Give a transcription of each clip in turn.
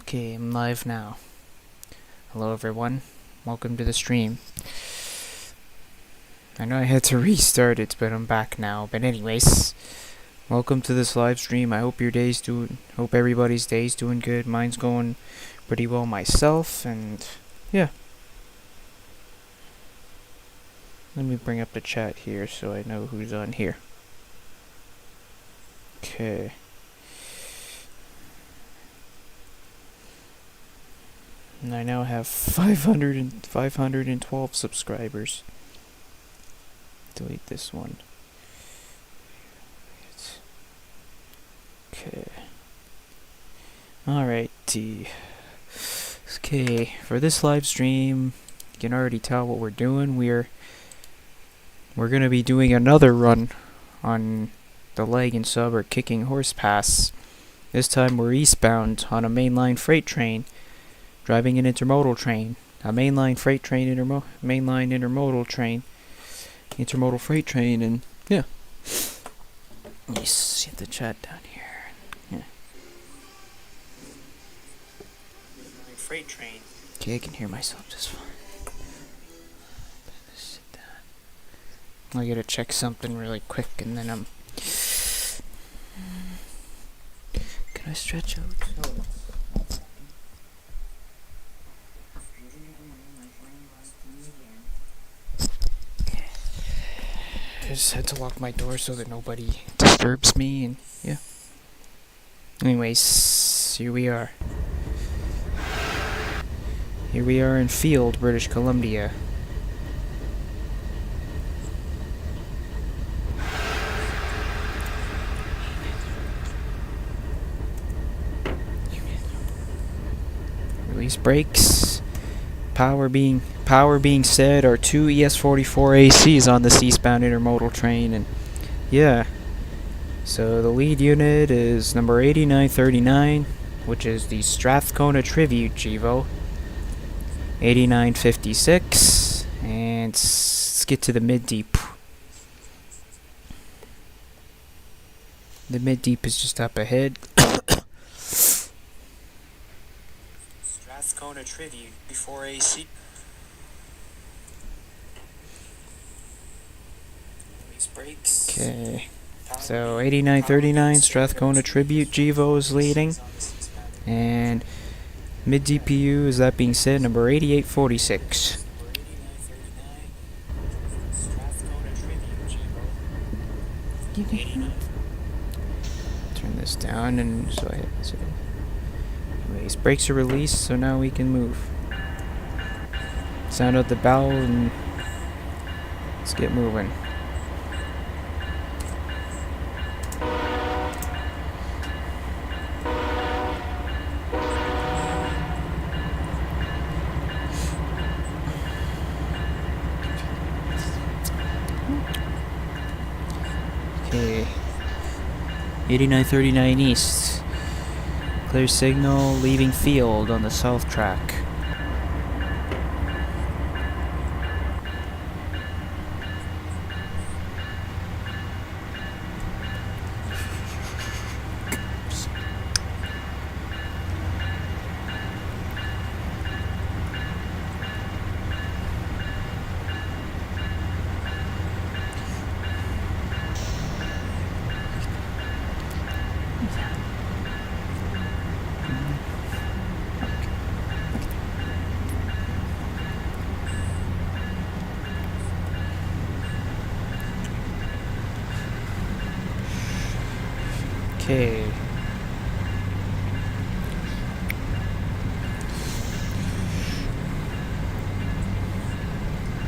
Okay, I'm live now. Hello everyone, welcome to the stream. I know I had to restart it, but I'm back now. But anyways, welcome to this live stream. I hope hope everybody's day's doing good. Mine's going pretty well myself, and yeah. Let me bring up the chat here so I know who's on here. Okay. And I now have 512 subscribers. Delete this one. Okay. Alrighty. Okay, for this live stream, you can already tell what we're doing. We're gonna be doing another run on the Laggan Sub or Kicking Horse Pass. This time we're eastbound on a mainline freight train. Driving an intermodal train, a mainline freight train, mainline intermodal train, intermodal freight train, and yeah. Let me see the chat down here. Yeah. Freight train. Okay, I can hear myself just fine. Sit down. I gotta check something really quick, and then I'm. Can I stretch out? Oh. I just had to lock my door so that nobody disturbs me, and yeah. Anyways, here we are. Here we are in Field, British Columbia. Release brakes. Power being said are 2 ES44 ACs on this eastbound intermodal train, and yeah. So the lead unit is number 8939, which is the Strathcona Tribute Gevo. 8956, and let's get to the mid-deep. The mid-deep is just up ahead. Strathcona Tribute before AC. Okay, so 8939 Strathcona Tribute Gevo is leading, and mid DPU is, that being said, number 8846. Turn this down, and so anyways, brakes are released, so now we can move. Sound out the bell, and let's get moving. Okay, 8939 East. Clear signal leaving Field on the south track. Okay.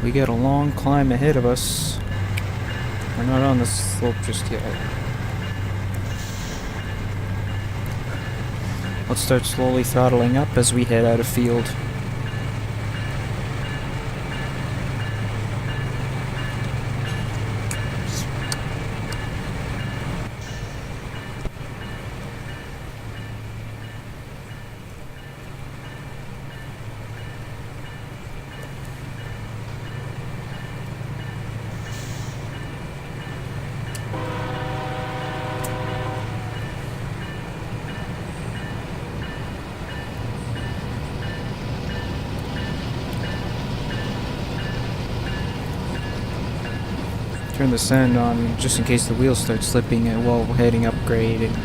We got a long climb ahead of us. We're not on the slope just yet. Let's start slowly throttling up as we head out of Field. turn the sand on just in case the wheels start slipping while heading upgrade. And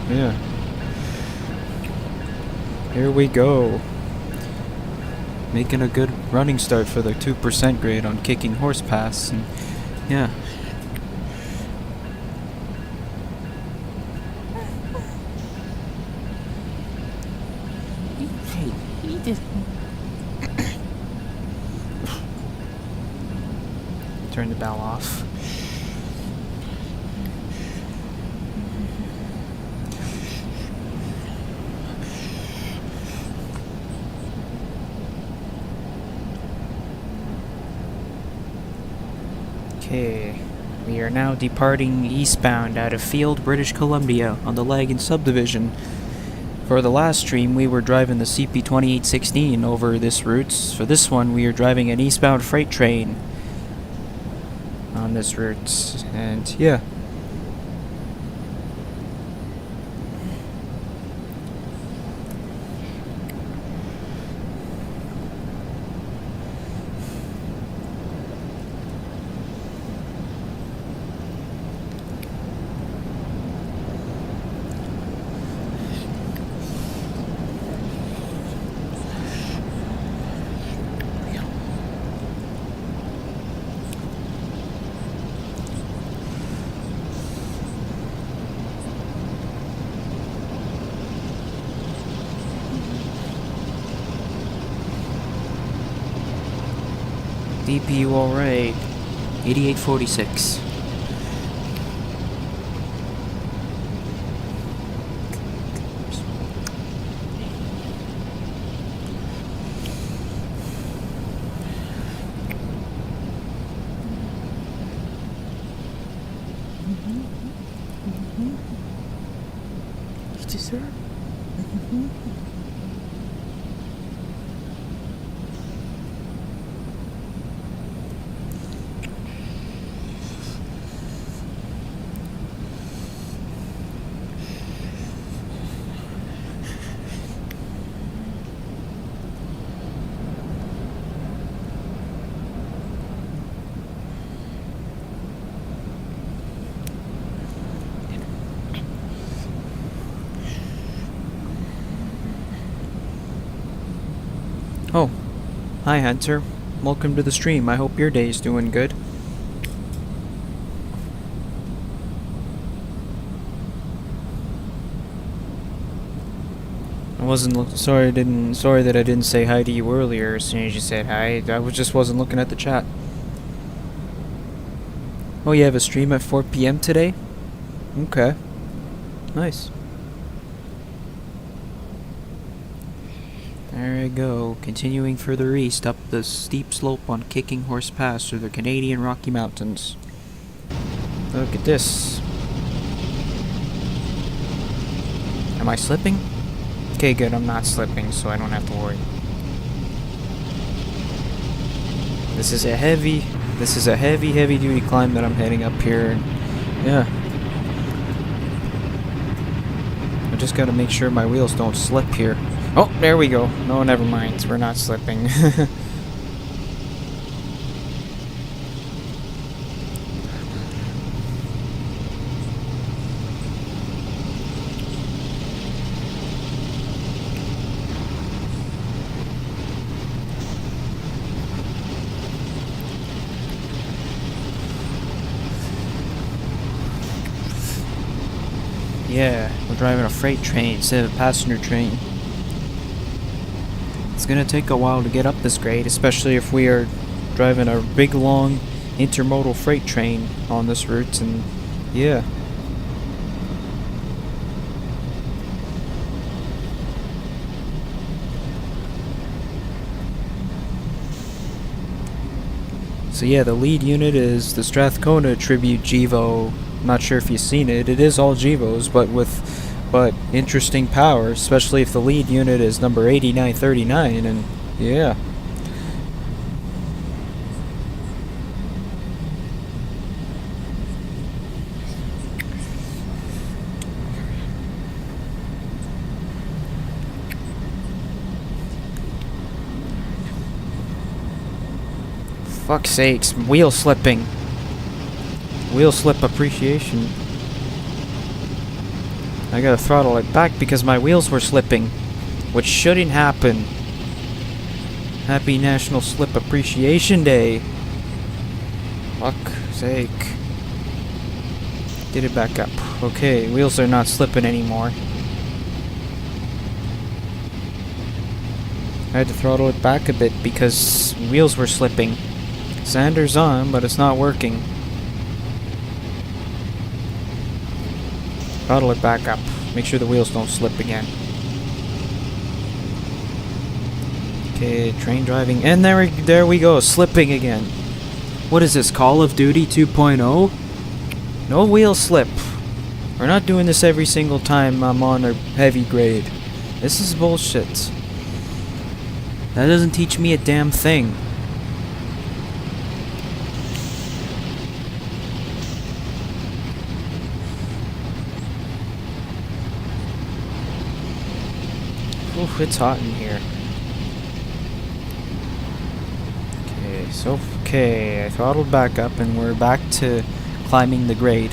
yeah, here we go. Making a good running start for the 2% grade on kicking horse pass. And yeah. Turn the bell off. Okay, we are now departing eastbound out of Field, British Columbia on the Laggan Subdivision. For the last stream, we were driving the CP 2816 over this route. For this one, we are driving an eastbound freight train on this route, and yeah. DPU alright. 8846. Sir? Oh, hi Hunter. Welcome to the stream. I hope your day is doing good. I wasn't sorry that I didn't say hi to you earlier as soon as you said hi. I just wasn't looking at the chat. Oh, you have a stream at 4 p.m. today? Okay. Nice. There we go, continuing further east up the steep slope on Kicking Horse Pass through the Canadian Rocky Mountains. Look at this. Am I slipping? Okay, good, I'm not slipping, so I don't have to worry. This is a heavy duty climb that I'm heading up here, and yeah. I just gotta make sure my wheels don't slip here. Oh, there we go. No, never mind. We're not slipping. Yeah, we're driving a freight train instead of a passenger train. It's gonna take a while to get up this grade, especially if we are driving a big long intermodal freight train on this route, and yeah. So yeah, the lead unit is the Strathcona Tribute Gevo. I'm not sure if you've seen it. It is all Gevos, but interesting power, especially if the lead unit is number 8939, and yeah. Fuck's sakes, wheel slipping. Wheel slip appreciation. I gotta throttle it back because my wheels were slipping, which shouldn't happen. Happy National Slip Appreciation Day. Fuck's sake. Get it back up. Okay, wheels are not slipping anymore. I had to throttle it back a bit because wheels were slipping. Sander's on, but it's not working. Throttle it back up. Make sure the wheels don't slip again. Okay, train driving. And there we go, slipping again. What is this, Call of Duty 2.0? No wheel slip. We're not doing this every single time I'm on a heavy grade. This is bullshit. That doesn't teach me a damn thing. Oof, it's hot in here. Okay, I throttled back up and we're back to climbing the grade.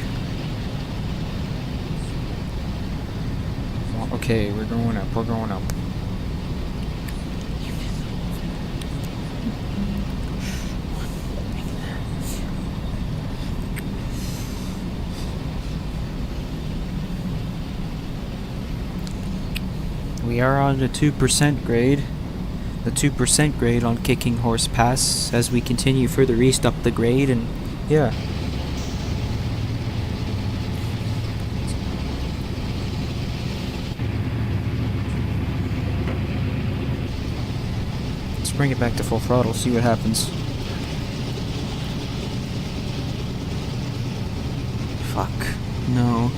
Okay, we're going up, we're going up. We are on the 2% grade. The 2% grade on Kicking Horse Pass as we continue further east up the grade, and yeah. Let's bring it back to full throttle, see what happens. Fuck. No.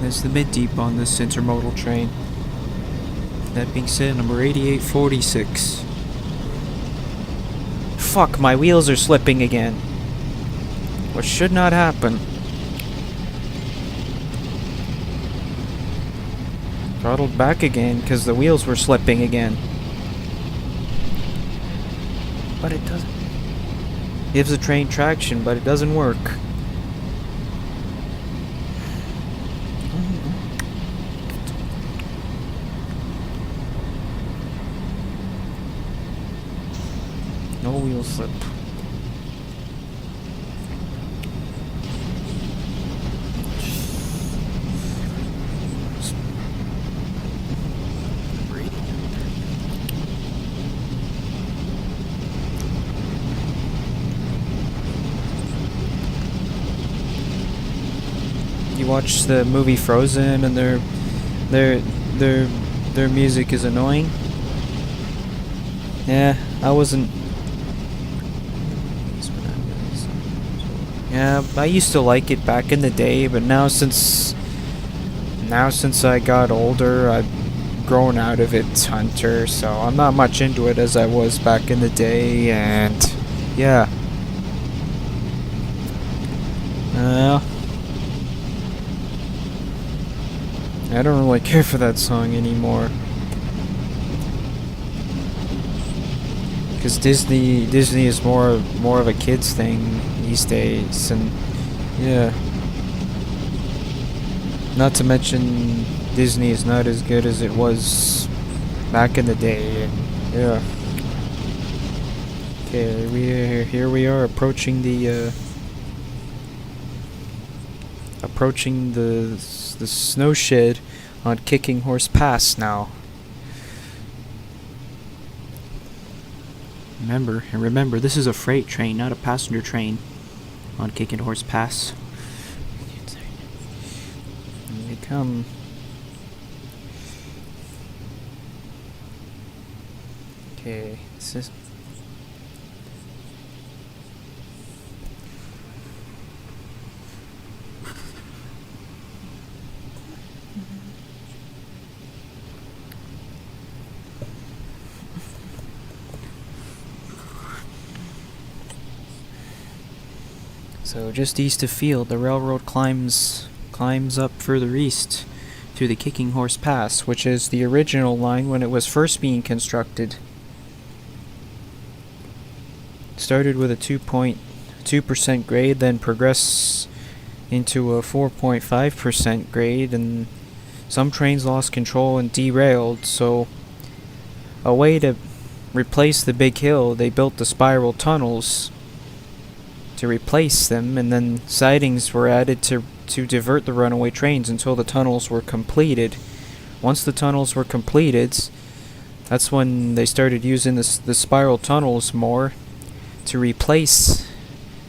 That's the mid-deep on this intermodal train. That being said, number 8846. Fuck, my wheels are slipping again. What should not happen. Throttled back again because the wheels were slipping again. But it doesn't. Gives the train traction, but it doesn't work. No wheel slip. watch the movie Frozen and their music is annoying? Yeah, I wasn't. Yeah, I used to like it back in the day, but now since I got older, I've grown out of it, Hunter, so I'm not much into it as I was back in the day, and yeah. I don't really care for that song anymore. Because Disney is more of a kids thing these days, and yeah. Not to mention Disney is not as good as it was back in the day, and yeah. Okay, here we are approaching the snow shed on Kicking Horse Pass now. Remember, this is a freight train, not a passenger train on Kicking Horse Pass. Here they come. Okay, this is... So just east of Field, the railroad climbs up further east through the Kicking Horse Pass, which is the original line when it was first being constructed. Started with a 2.2% grade, then progressed into a 4.5% grade, and some trains lost control and derailed, so a way to replace the big hill, they built the spiral tunnels to replace them, and then sidings were added to divert the runaway trains until the tunnels were completed. Once the tunnels were completed, that's when they started using the spiral tunnels more to replace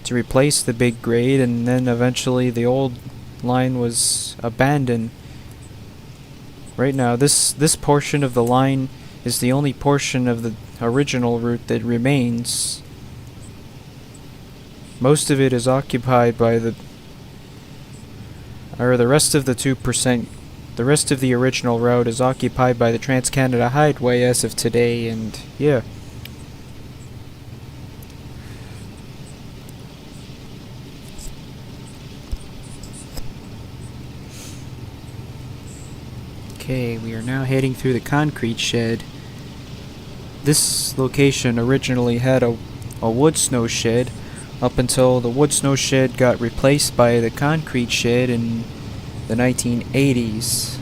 the big grade, and then eventually the old line was abandoned. Right now, this portion of the line is the only portion of the original route that remains. Most of it is occupied by the rest of the 2%. The rest of the original route is occupied by the Trans-Canada Highway as of today, and yeah. Okay, we are now heading through the concrete shed. This location originally had a wood snow shed, up until the wood snow shed got replaced by the concrete shed in the 1980s.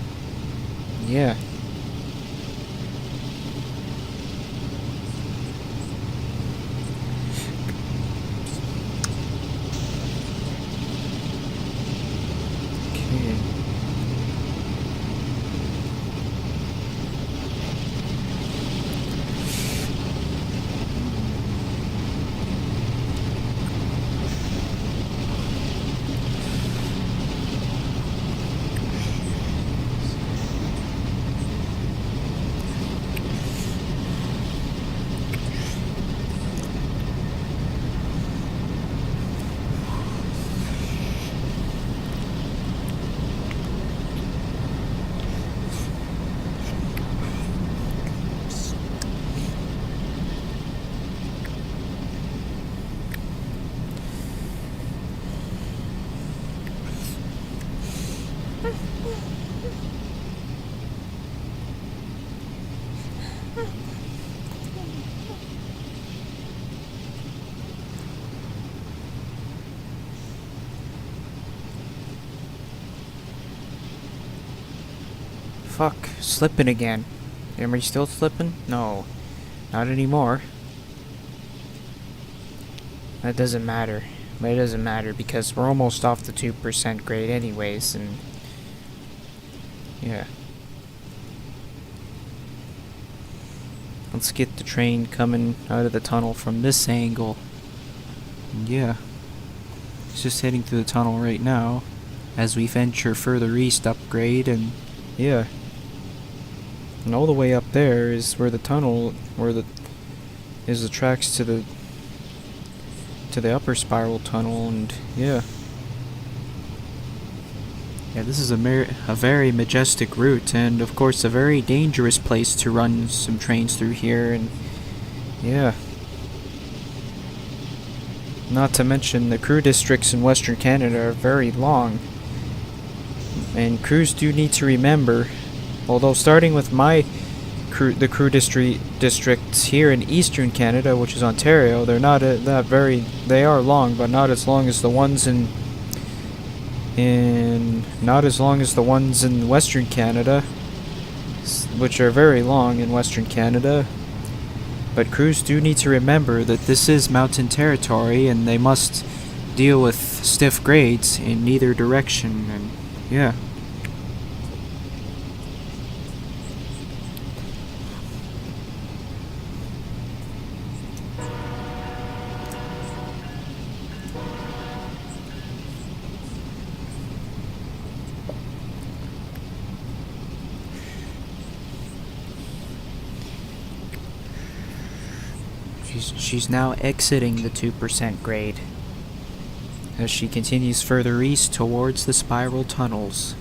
Yeah. Okay. Fuck, slipping again. Am I still slipping? No, not anymore. That doesn't matter. But it doesn't matter because we're almost off the 2% grade anyways, and yeah. Let's get the train coming out of the tunnel from this angle. And yeah. It's just heading through the tunnel right now. as we venture further east upgrade, and yeah. And all the way up there is where the tunnel, is the tracks to the upper spiral tunnel, and yeah. Yeah, this is a very majestic route, and of course a very dangerous place to run some trains through here, and yeah. Not to mention the crew districts in Western Canada are very long. And crews do need to remember, although starting with the crew districts here in Eastern Canada, which is Ontario, they're not they are long, but not as long as the ones in Western Canada, which are very long in Western Canada. But crews do need to remember that this is mountain territory, and they must deal with stiff grades in neither direction, and yeah. She's now exiting the 2% grade as she continues further east towards the spiral tunnels.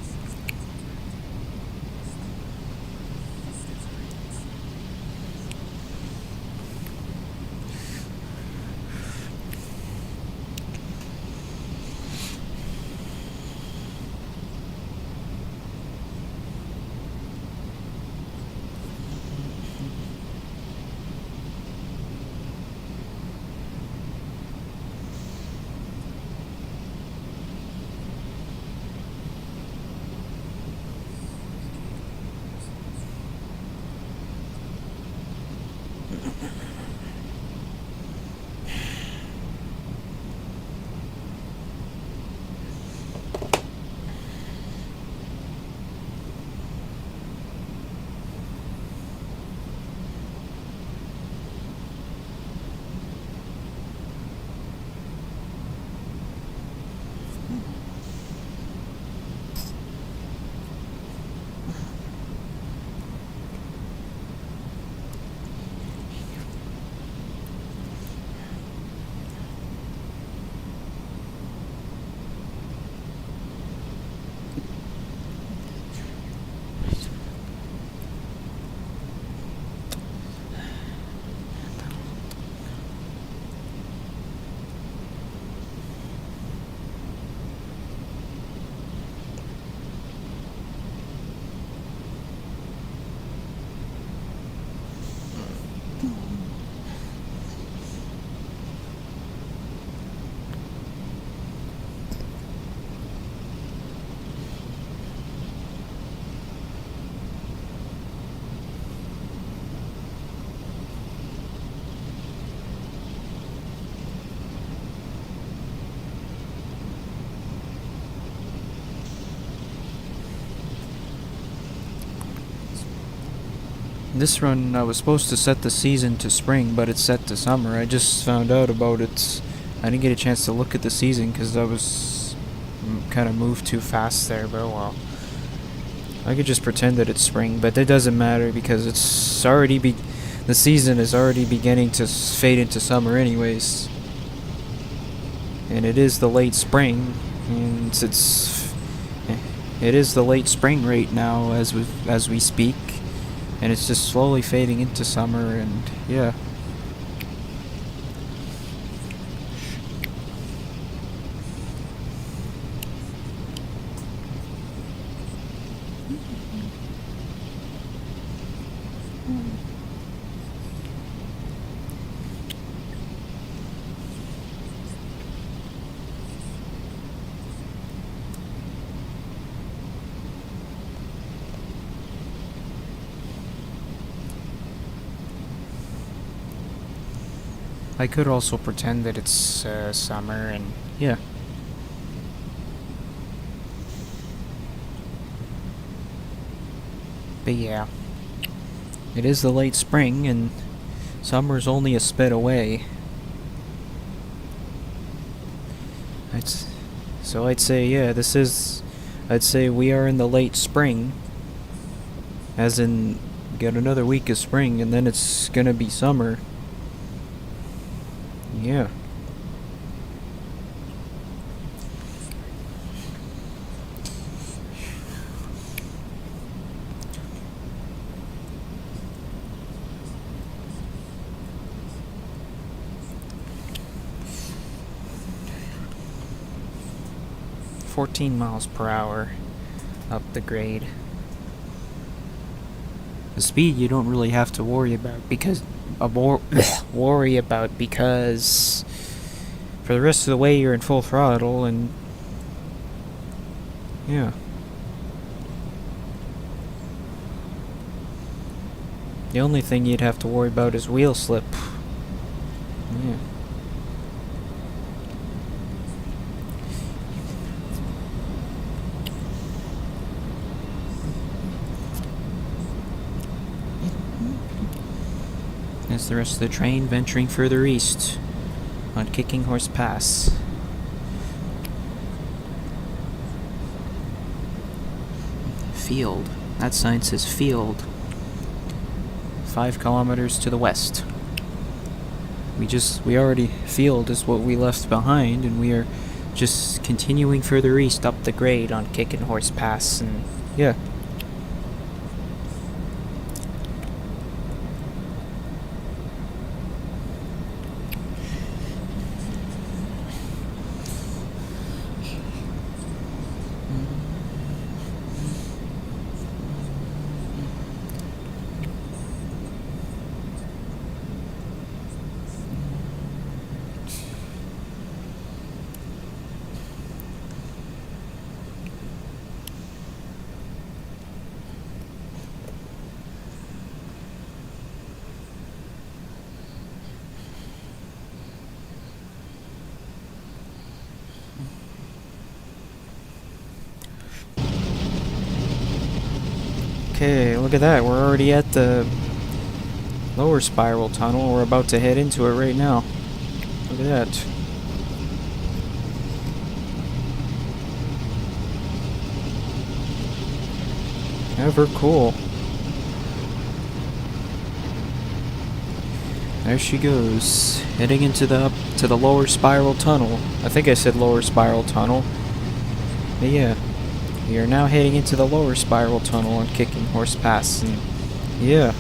This run, I was supposed to set the season to spring, but it's set to summer. I just found out about it. I didn't get a chance to look at the season because I was kind of moved too fast there, but well. I could just pretend that it's spring, but that doesn't matter because it's already the season is already beginning to fade into summer anyways. And it is the late spring, and it is the late spring right now as we speak. And it's just slowly fading into summer, and yeah. I could also pretend that it's summer, and yeah. But yeah, it is the late spring, and summer's only a spit away. So I'd say, yeah, this is I'd say we are in the late spring, as in get another week of spring and then it's gonna be summer. Yeah. (14 mph) up the grade. The speed you don't really have to worry about because because for the rest of the way you're in full throttle and yeah. The only thing you'd have to worry about is wheel slip. Yeah. As the rest of the train venturing further east on Kicking Horse Pass. Field. That sign says field. 5 kilometers to the west. We already field is what we left behind, and we are just continuing further east up the grade on Kicking Horse Pass, and yeah. Okay, look at that. We're already at the lower spiral tunnel. We're about to head into it right now. Look at that. Ever cool. There she goes, heading into the lower spiral tunnel. I think I said lower spiral tunnel. But yeah. We are now heading into the lower spiral tunnel on Kicking Horse Pass, and yeah.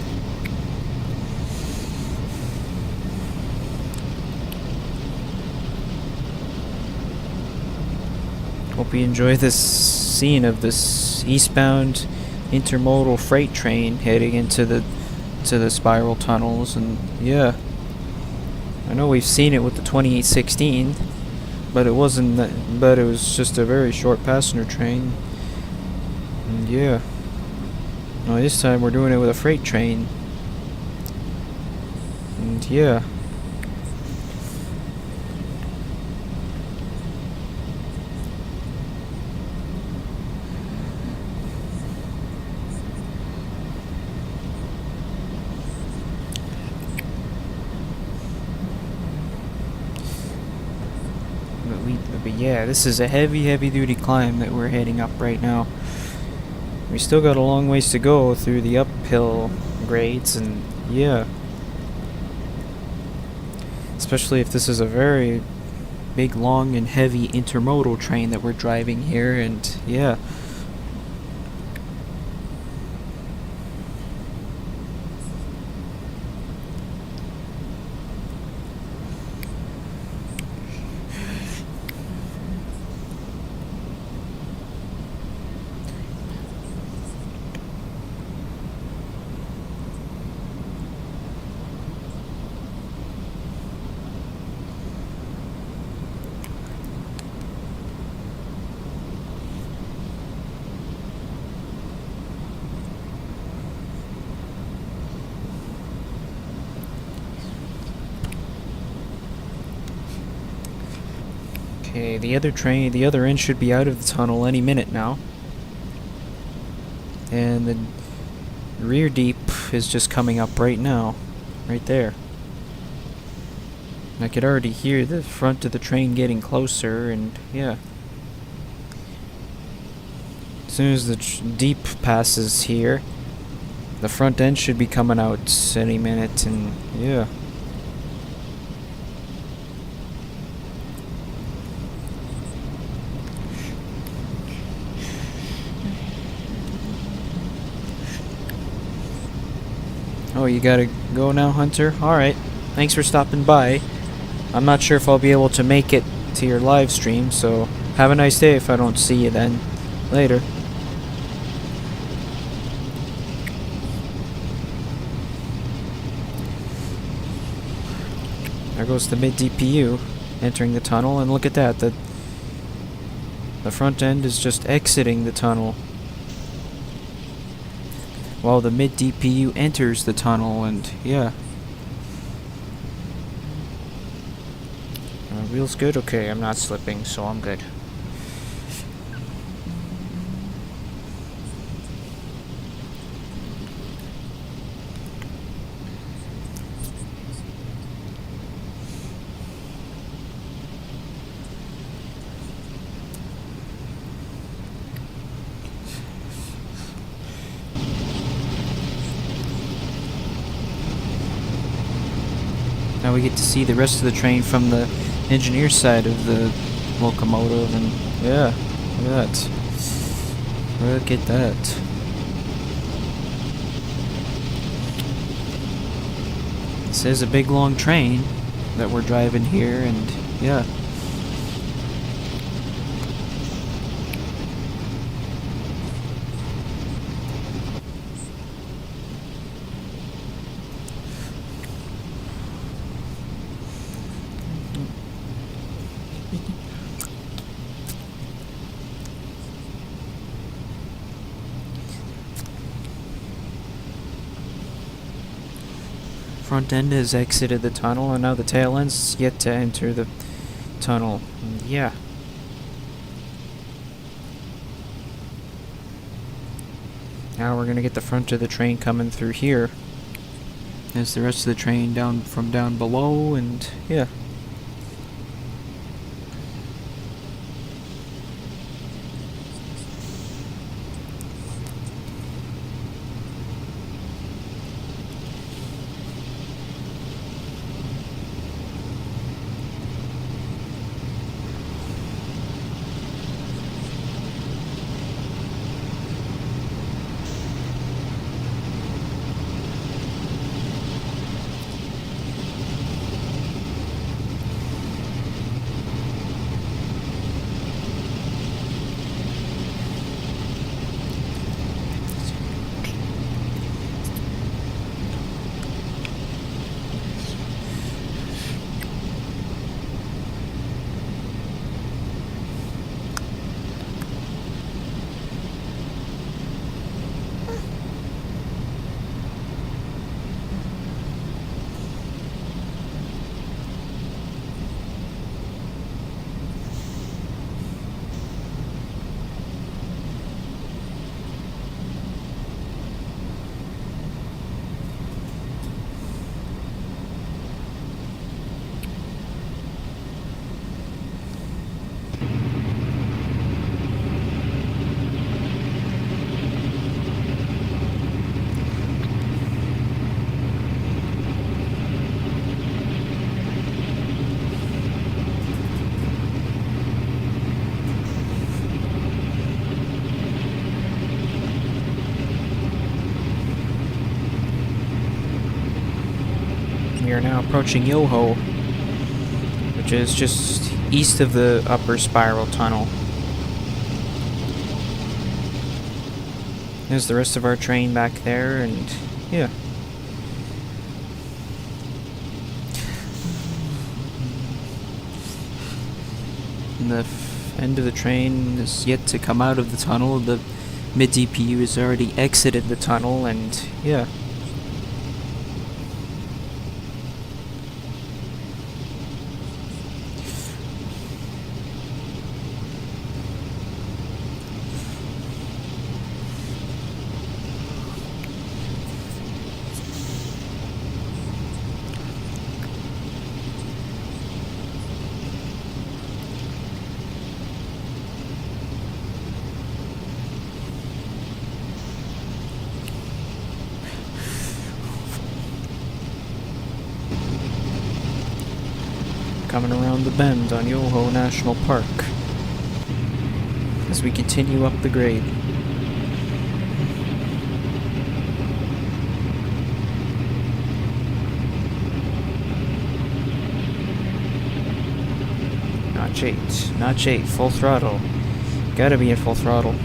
Hope you enjoy this scene of this eastbound intermodal freight train heading into the spiral tunnels, and yeah. I know we've seen it with the 2816, but it wasn't but it was just a very short passenger train. And yeah. Well, this time we're doing it with a freight train. And yeah. But yeah, this is a heavy duty climb that we're heading up right now. We still got a long ways to go through the uphill grades, and yeah. Especially if this is a very big, long, and heavy intermodal train that we're driving here, and yeah. Okay, the other end should be out of the tunnel any minute now. And the rear deep is just coming up right now. Right there. I could already hear the front of the train getting closer, and yeah. As soon as the deep passes here, the front end should be coming out any minute, and yeah. Oh, you gotta go now, Hunter? Alright. Thanks for stopping by. I'm not sure if I'll be able to make it to your live stream, so have a nice day if I don't see you then. Later. There goes the mid DPU entering the tunnel, and look at that. The front end is just exiting the tunnel while the mid DPU enters the tunnel, and yeah. Wheels good? Okay, I'm not slipping, so I'm good. Now we get to see the rest of the train from the engineer side of the locomotive, and yeah, look at that. Look at that. This is a big long train that we're driving here, and yeah. Front end has exited the tunnel, and now the tail end's yet to enter the tunnel. And yeah. Now we're gonna get the front of the train coming through here. There's the rest of the train down from down below, and yeah. We are now approaching Yoho, which is just east of the upper spiral tunnel. There's the rest of our train back there, and yeah. And the end of the train is yet to come out of the tunnel. The mid DPU has already exited the tunnel, and yeah. coming around the bend on Yoho National Park as we continue up the grade. Notch 8, full throttle. Gotta be at full throttle.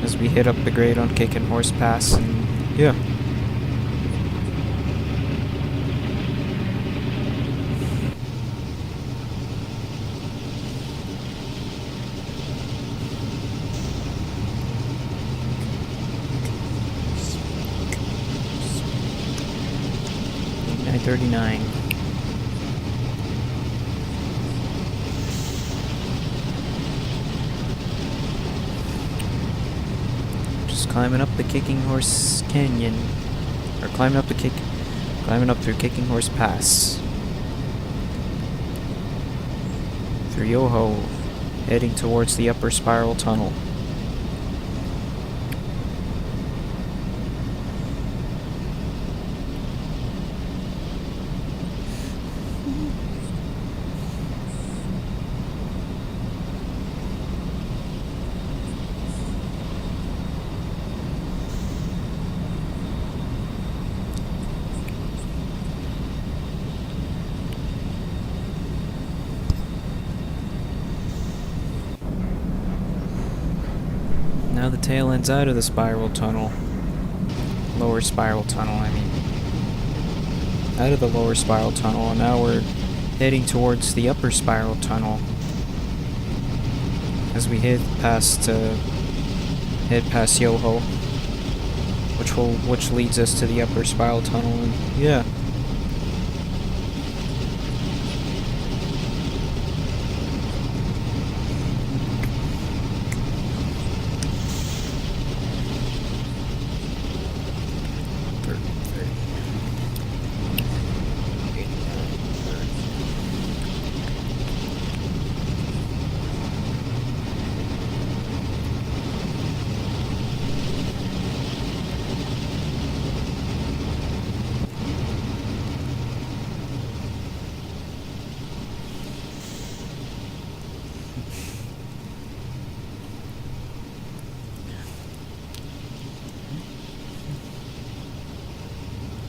As we hit up the grade on Kicking Horse Pass, and yeah. .39. Climbing up the Kicking Horse Canyon, or climbing up through Kicking Horse Pass, through Yoho, heading towards the upper spiral tunnel. Now the tail end's out of the spiral tunnel. Lower spiral tunnel, I mean. Out of the lower spiral tunnel, and now we're heading towards the upper spiral tunnel. As we head past Yoho, which leads us to the upper spiral tunnel, and yeah.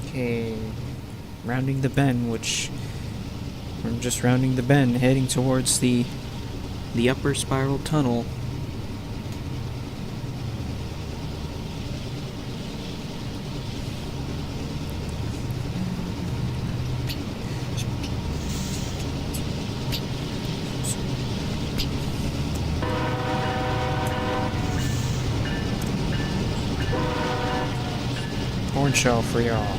Okay, rounding the bend, which I'm just rounding the bend, heading towards the upper spiral tunnel. Horn shell for y'all.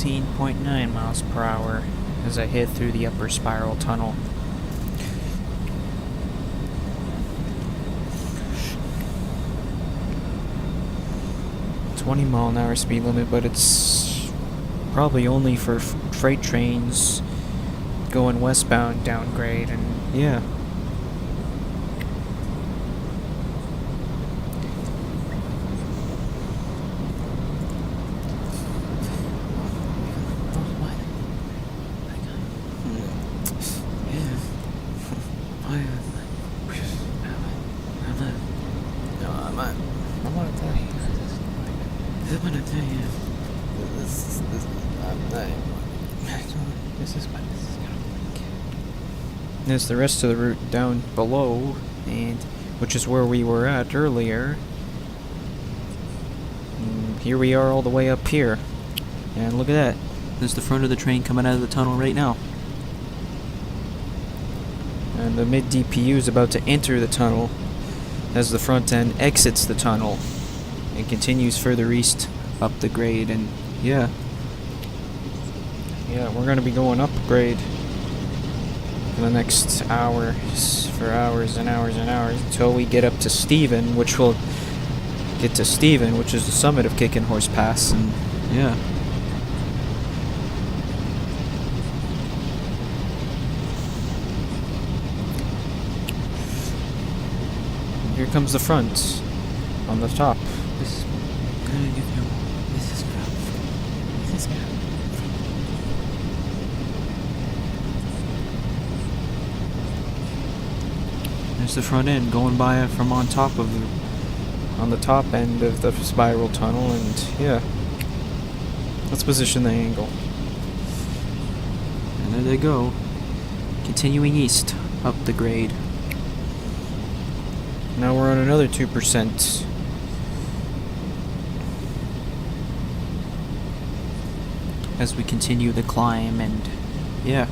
.9 miles per hour as I head through the upper spiral tunnel. .20-mile-an-hour speed limit, but it's probably only for freight trains going westbound downgrade, and yeah. on. I want to tell you. I want to tell you. This is this is what this is gonna be like. There's the rest of the route down below, and which is where we were at earlier. And here we are all the way up here. And look at that. There's the front of the train coming out of the tunnel right now. And the mid DPU is about to enter the tunnel as the front end exits the tunnel and continues further east up the grade. And yeah, we're going to be going up grade for the next hours, for hours and hours and hours, until we get up to Stephen, which will get to Stephen, which is the summit of Kicking Horse Pass. And yeah. Here comes the front on the top. This is gonna give you. This is gonna. This is gonna. There's the front end going by from on top of on the top end of the spiral tunnel, and yeah. Let's position the angle. And there they go, continuing east up the grade. Now we're on another 2%. As we continue the climb, and yeah.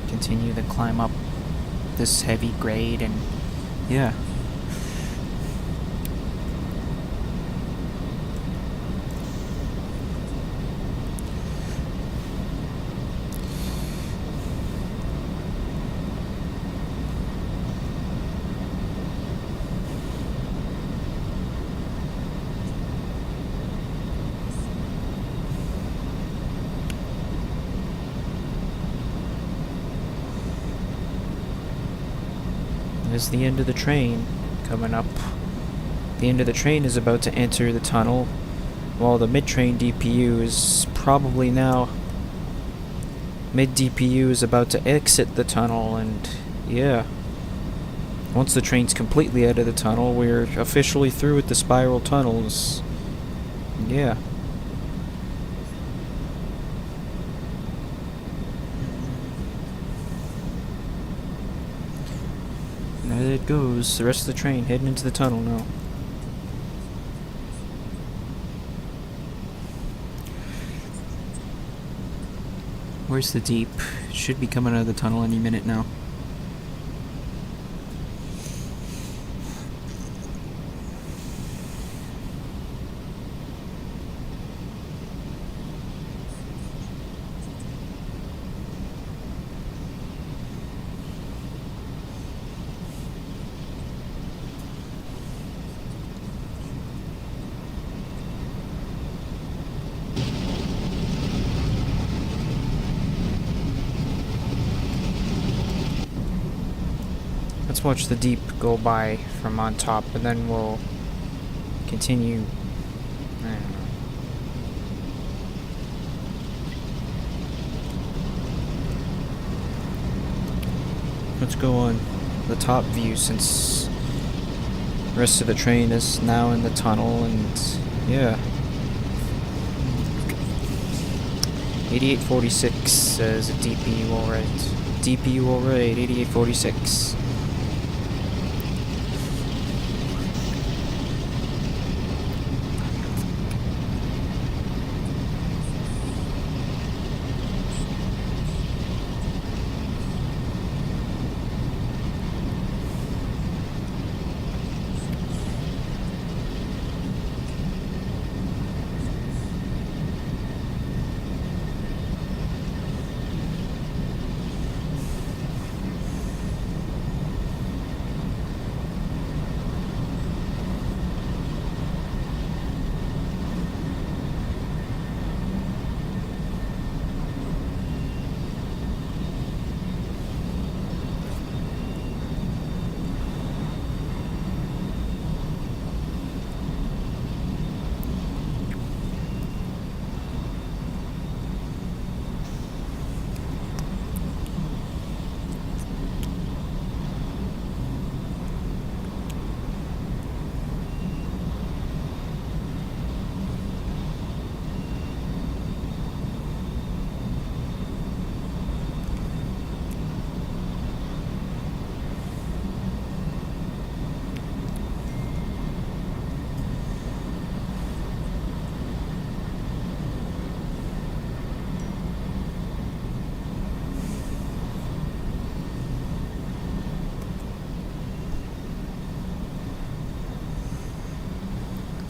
Continue the climb up this heavy grade, and yeah. Is the end of the train coming up. The end of the train is about to enter the tunnel, while the mid-train DPU is probably now... Mid-DPU is about to exit the tunnel, and yeah. Once the train's completely out of the tunnel, we're officially through with the spiral tunnels. Yeah. There it goes, the rest of the train heading into the tunnel now. Where's the deep? It should be coming out of the tunnel any minute now. Let's watch the deep go by from on top, and then we'll continue. I don't know. Let's go on the top view, since the rest of the train is now in the tunnel, and yeah. 8846 says a DPU alright. DPU alright, 8846.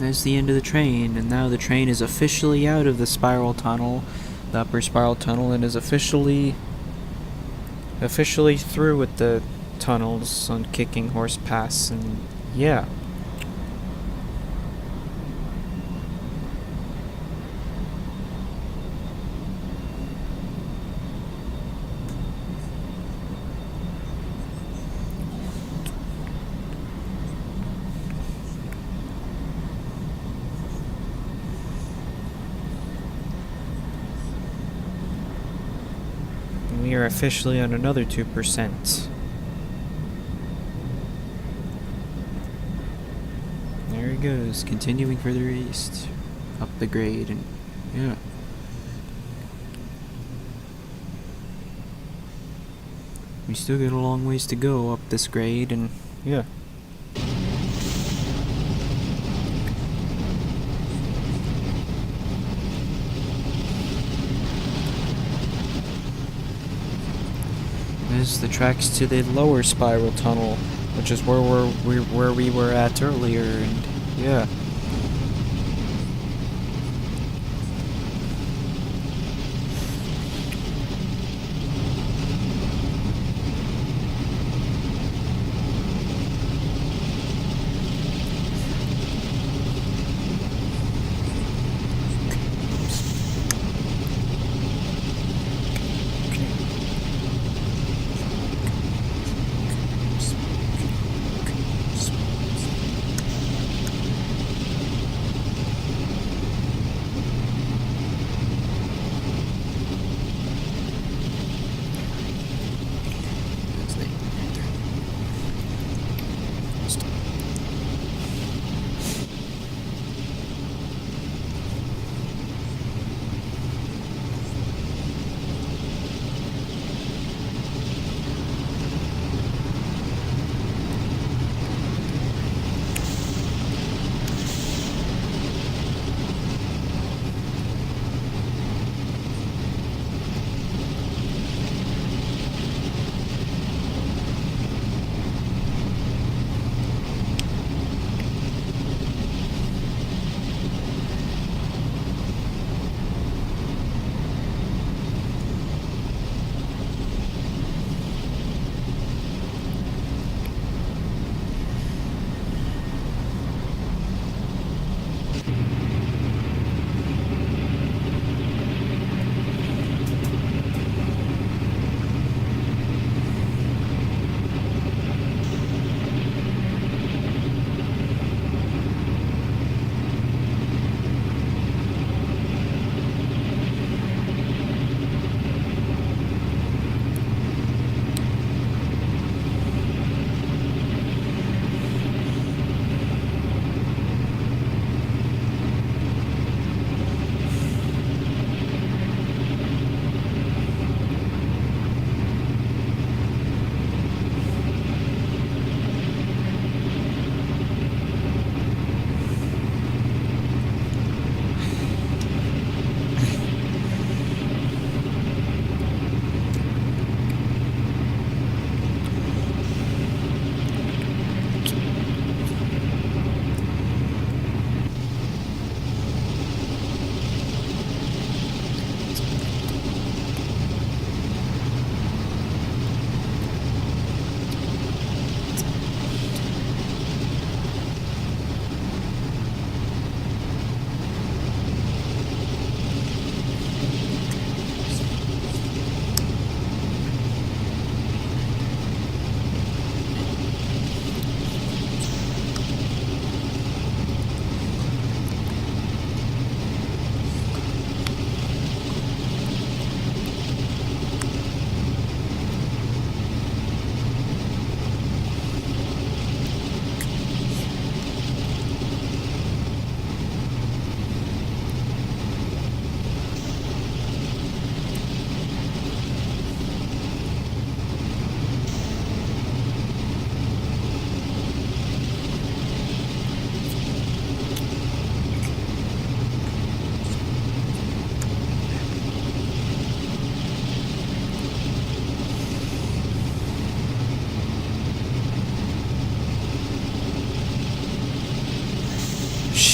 There's the end of the train, and now the train is officially out of the spiral tunnel, the upper spiral tunnel, and is officially through with the tunnels on Kicking Horse Pass, and yeah. We are officially on another 2%. There he goes, continuing further east, up the grade, and yeah. We still got a long ways to go up this grade, and yeah. There's the tracks to the lower spiral tunnel, which is where we were at earlier, and yeah.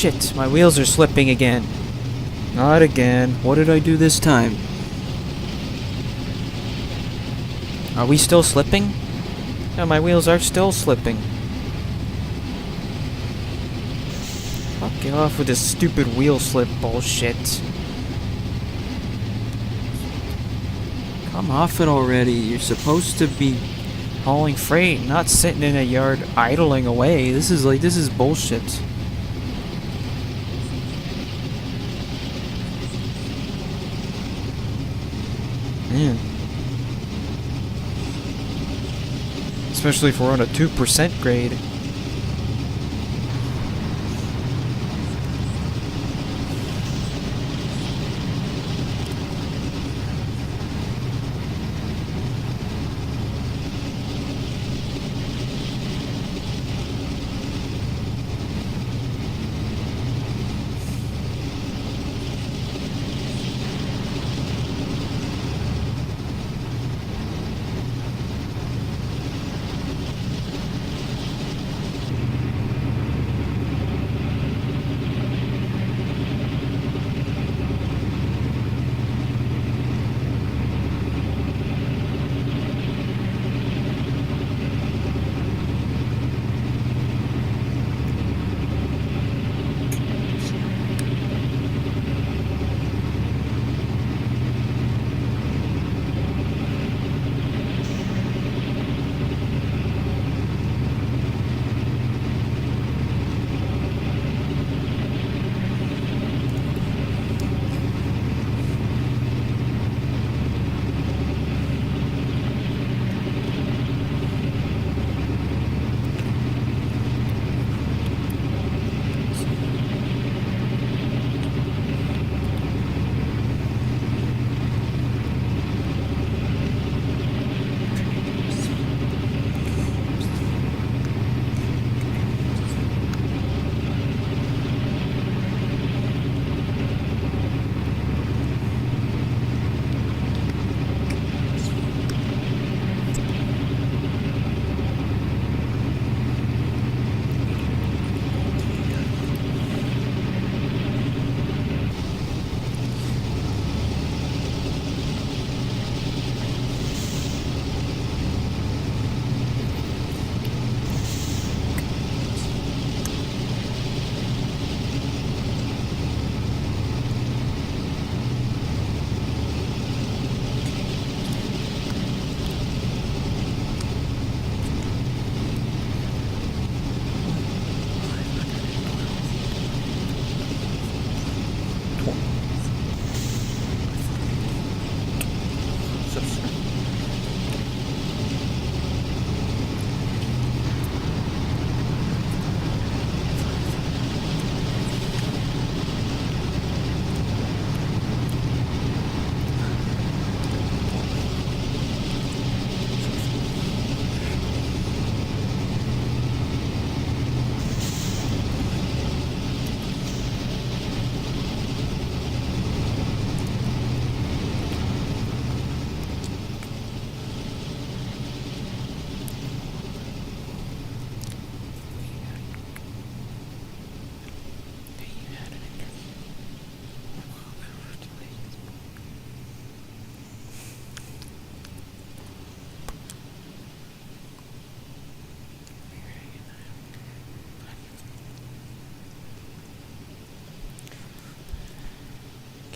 shit, my wheels are slipping again. Not again. What did I do this time? Are we still slipping? No, my wheels are still slipping. Fuck off with this stupid wheel slip bullshit. Come off it already. You're supposed to be hauling freight, not sitting in a yard idling away. This is bullshit. Man. Especially if we're on a 2% grade.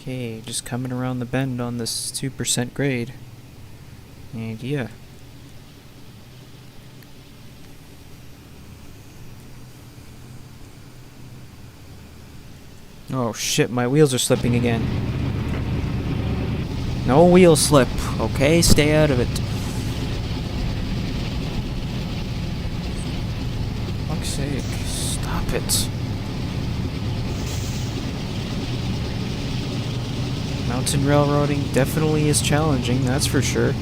Okay, just coming around the bend on this 2% grade. And yeah. Oh shit, my wheels are slipping again. No wheel slip, okay? Stay out of it. Fuck's sake, stop it. Mountain railroading definitely is challenging, that's for sure.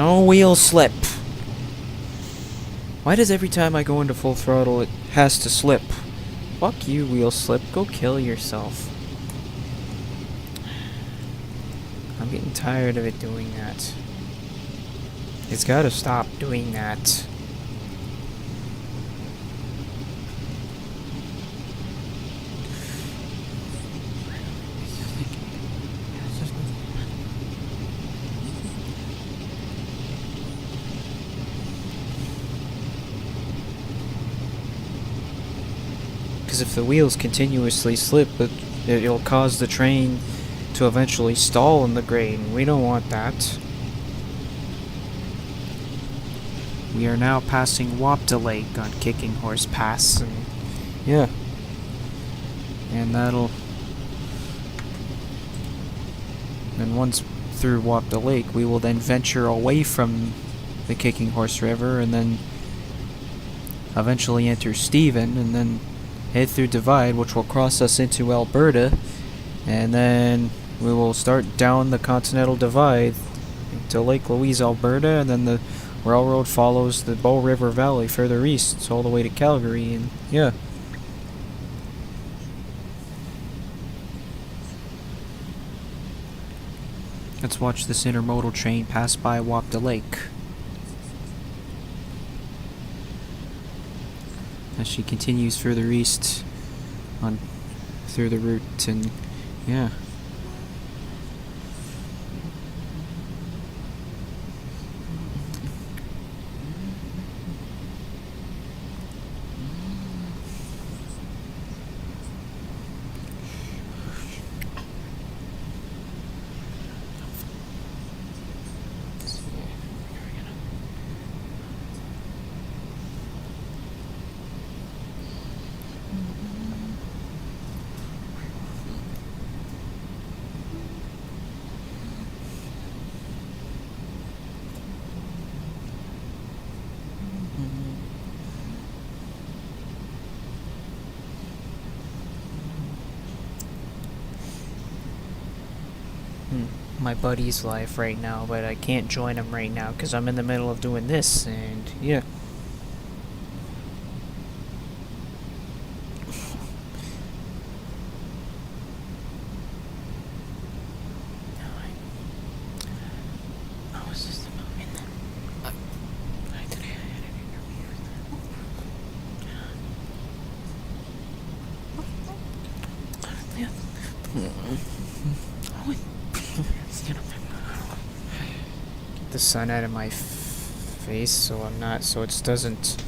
No wheel slip. Why does every time I go into full throttle it has to slip? Fuck you, wheel slip. Go kill yourself. I'm getting tired of it doing that. It's gotta stop doing that. Because if the wheels continuously slip, it'll cause the train to eventually stall in the grade, and we don't want that. We are now passing Wapta Lake on Kicking Horse Pass, and yeah. And that'll... And once through Wapta Lake, we will then venture away from the Kicking Horse River, and then eventually enter Stephen, and then head through Divide, which will cross us into Alberta, and then we will start down the Continental Divide to Lake Louise, Alberta, and then the railroad follows the Bow River Valley further east, all the way to Calgary, and yeah. Let's watch this intermodal train pass by Wapta Lake as she continues further east on through the route, and yeah. My buddy's live right now, but I can't join him right now because I'm in the middle of doing this, and yeah. The sun out of my face, so it doesn't.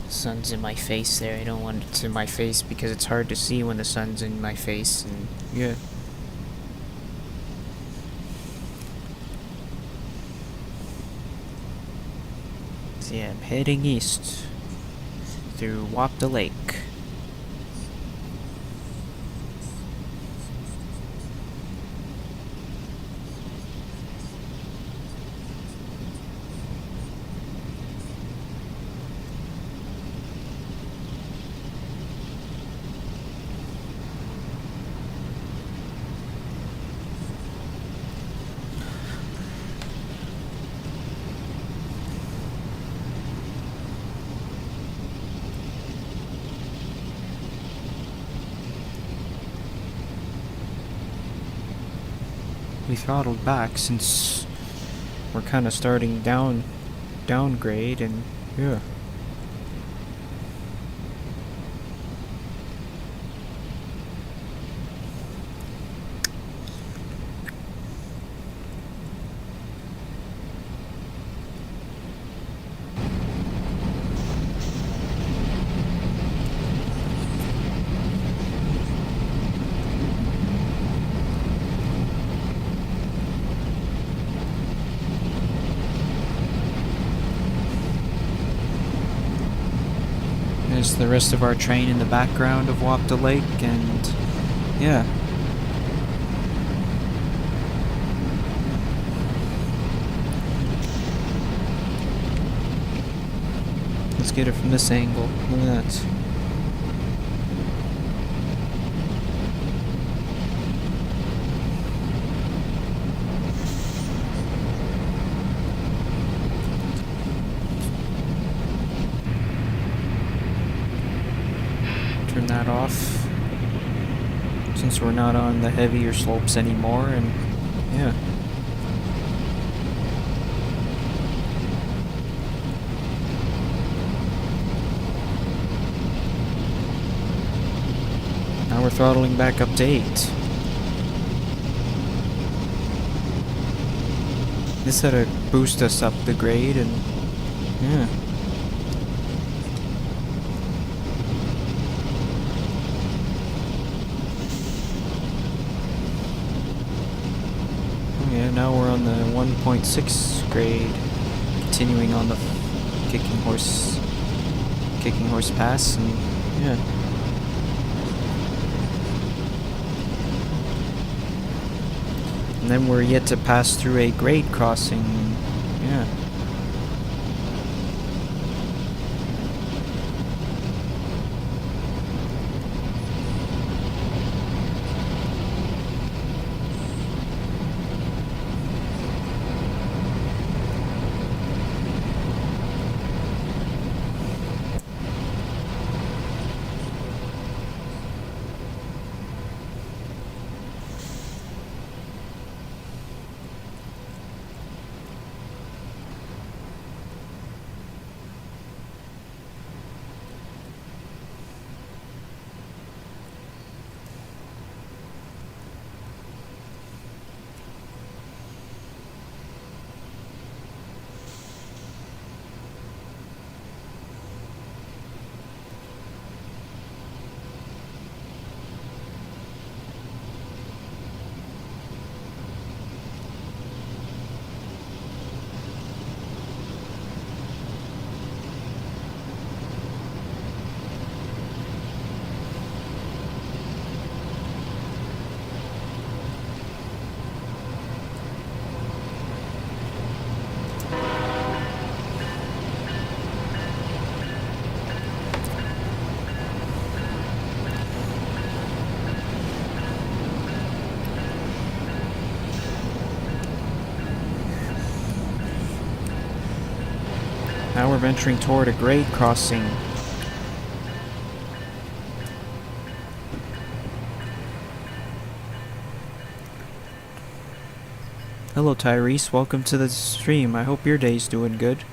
Sun's in my face there. I don't want it in my face because it's hard to see when the sun's in my face, and yeah. So yeah, I'm heading east through Wapta Lake. We throttled back since we're kind of starting downgrade, and yeah. There's the rest of our train in the background of Wapta Lake, and yeah. Let's get it from this angle. Look at that. that off, since we're not on the heavier slopes anymore, and yeah. Now we're throttling back up to 8. This had to boost us up the grade, and yeah. Yeah, now we're on the 1.6 grade, continuing on the kicking horse pass, and yeah. And then we're yet to pass through a grade crossing, yeah. Now we're venturing toward a grade crossing. Hello Tyrese, welcome to the stream. I hope your day's doing good.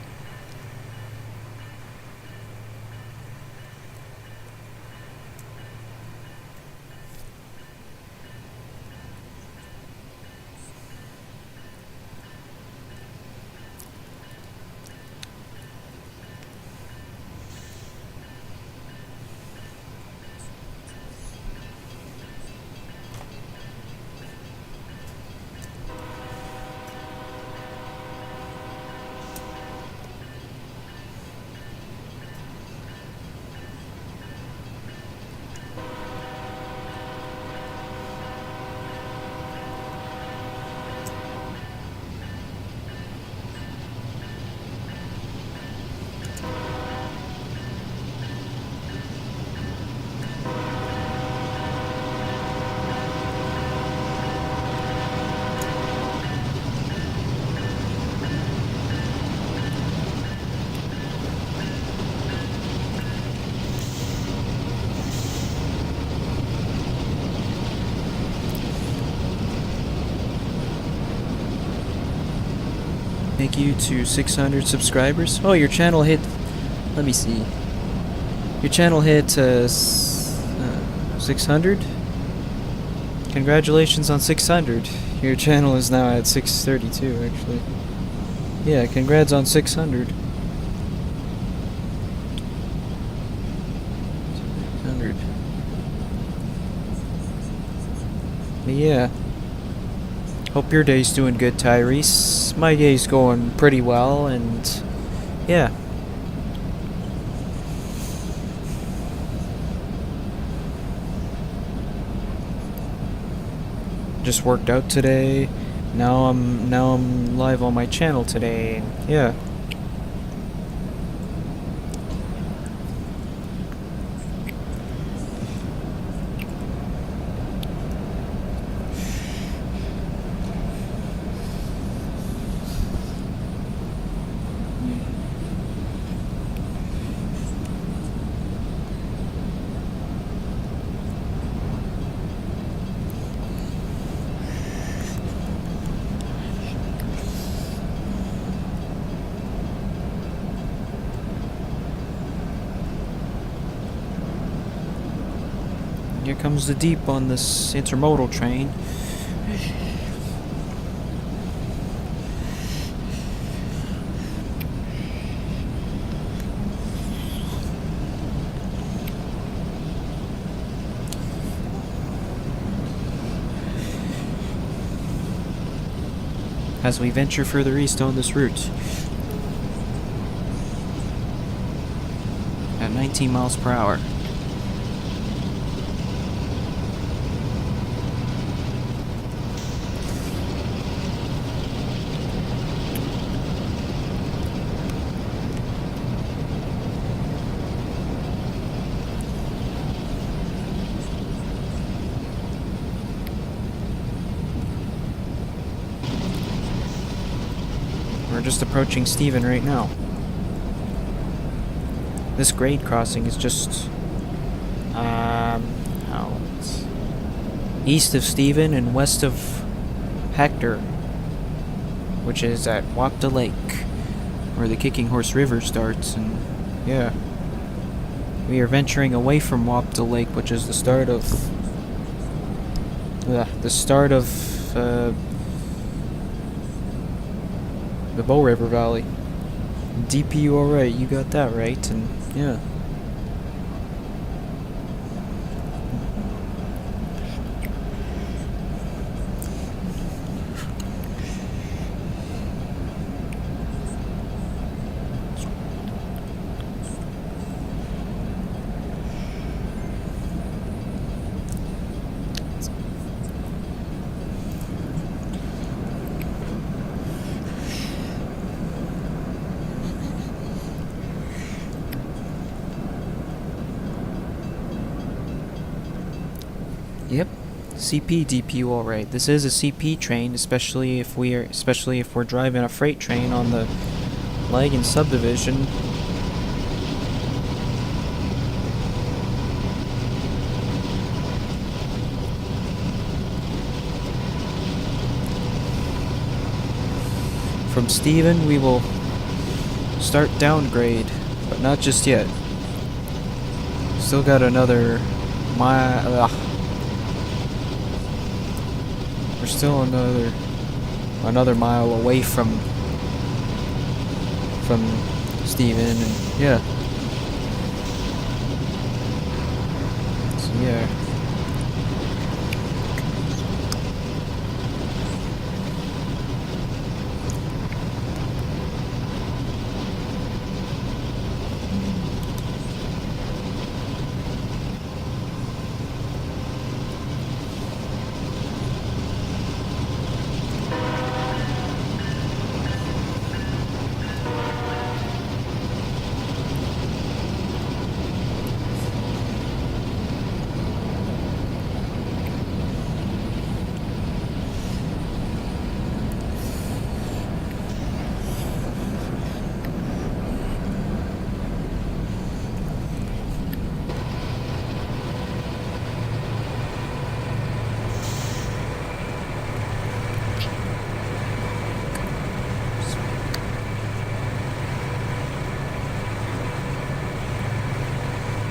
Thank you to 600 subscribers. Oh, your channel hit... Let me see. Your channel hit 600? Congratulations on 600. Your channel is now at 632, actually. Yeah, congrats on 600. 600. But yeah. Hope your day's doing good, Tyrese. My day's going pretty well, and yeah. Just worked out today. Now I'm live on my channel today. Yeah. Here comes the deep on this intermodal train. As we venture further east on this route at 19 miles per hour. We're just approaching Stephen right now. This grade crossing is just east of Stephen and west of Hector, which is at Wapta Lake, where the Kicking Horse River starts. And yeah, we are venturing away from Wapta Lake, which is the start of the Bow River Valley. DPU, alright, you got that right, and yeah. Yep, CP DPU, alright. This is a CP train, especially if we're driving a freight train on the Laggan Subdivision. From Stephen, we will start downgrade, but not just yet. Still got another mile. We're still another mile away from Stephen, and yeah. So yeah.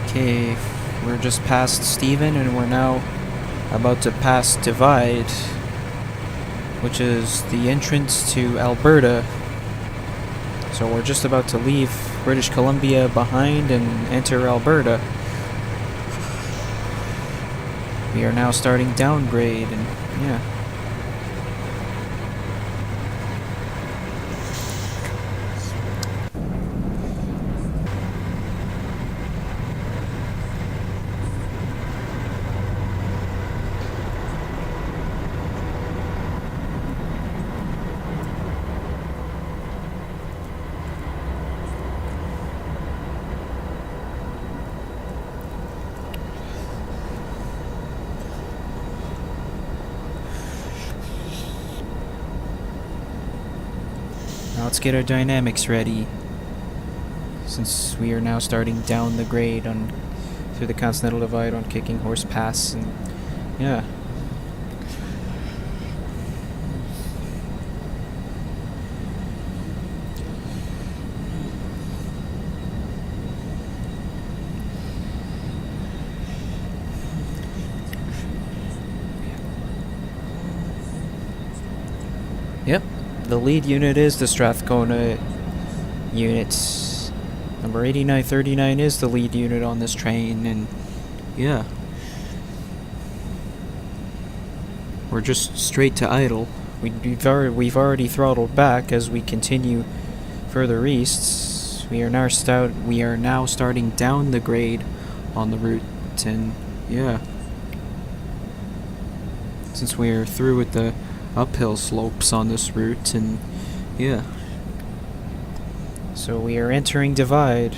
Okay, we're just past Stephen, and we're now about to pass Divide, which is the entrance to Alberta. So we're just about to leave British Columbia behind and enter Alberta. We are now starting downgrade, and yeah. Now let's get our dynamics ready, since we are now starting down the grade through the Continental Divide on Kicking Horse Pass, and yeah. Yep, the lead unit is the Strathcona unit. Number 8939 is the lead unit on this train, and yeah. We're just straight to idle. We've already throttled back as we continue further east. We are now starting down the grade on the route, and yeah. Since we are through with the uphill slopes on this route, and yeah. So we are entering Divide,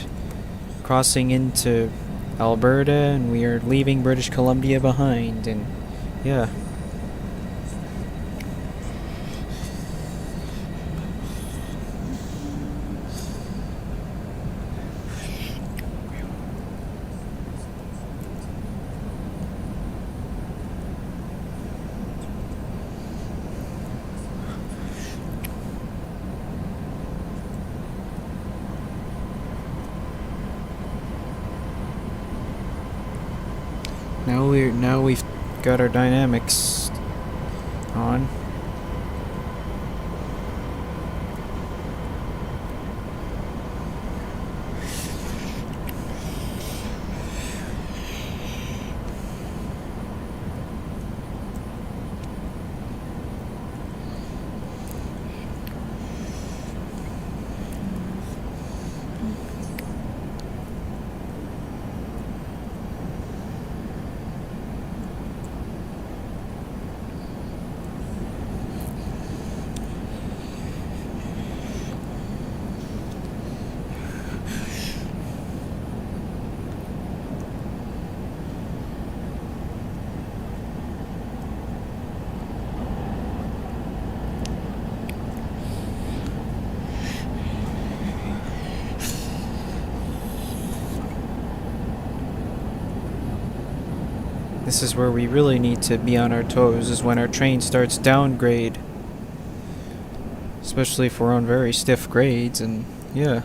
crossing into Alberta, and we are leaving British Columbia behind, and yeah. Now we've got our dynamics on. This is where we really need to be on our toes, is when our train starts downgrade. Especially if we're on very stiff grades, and yeah.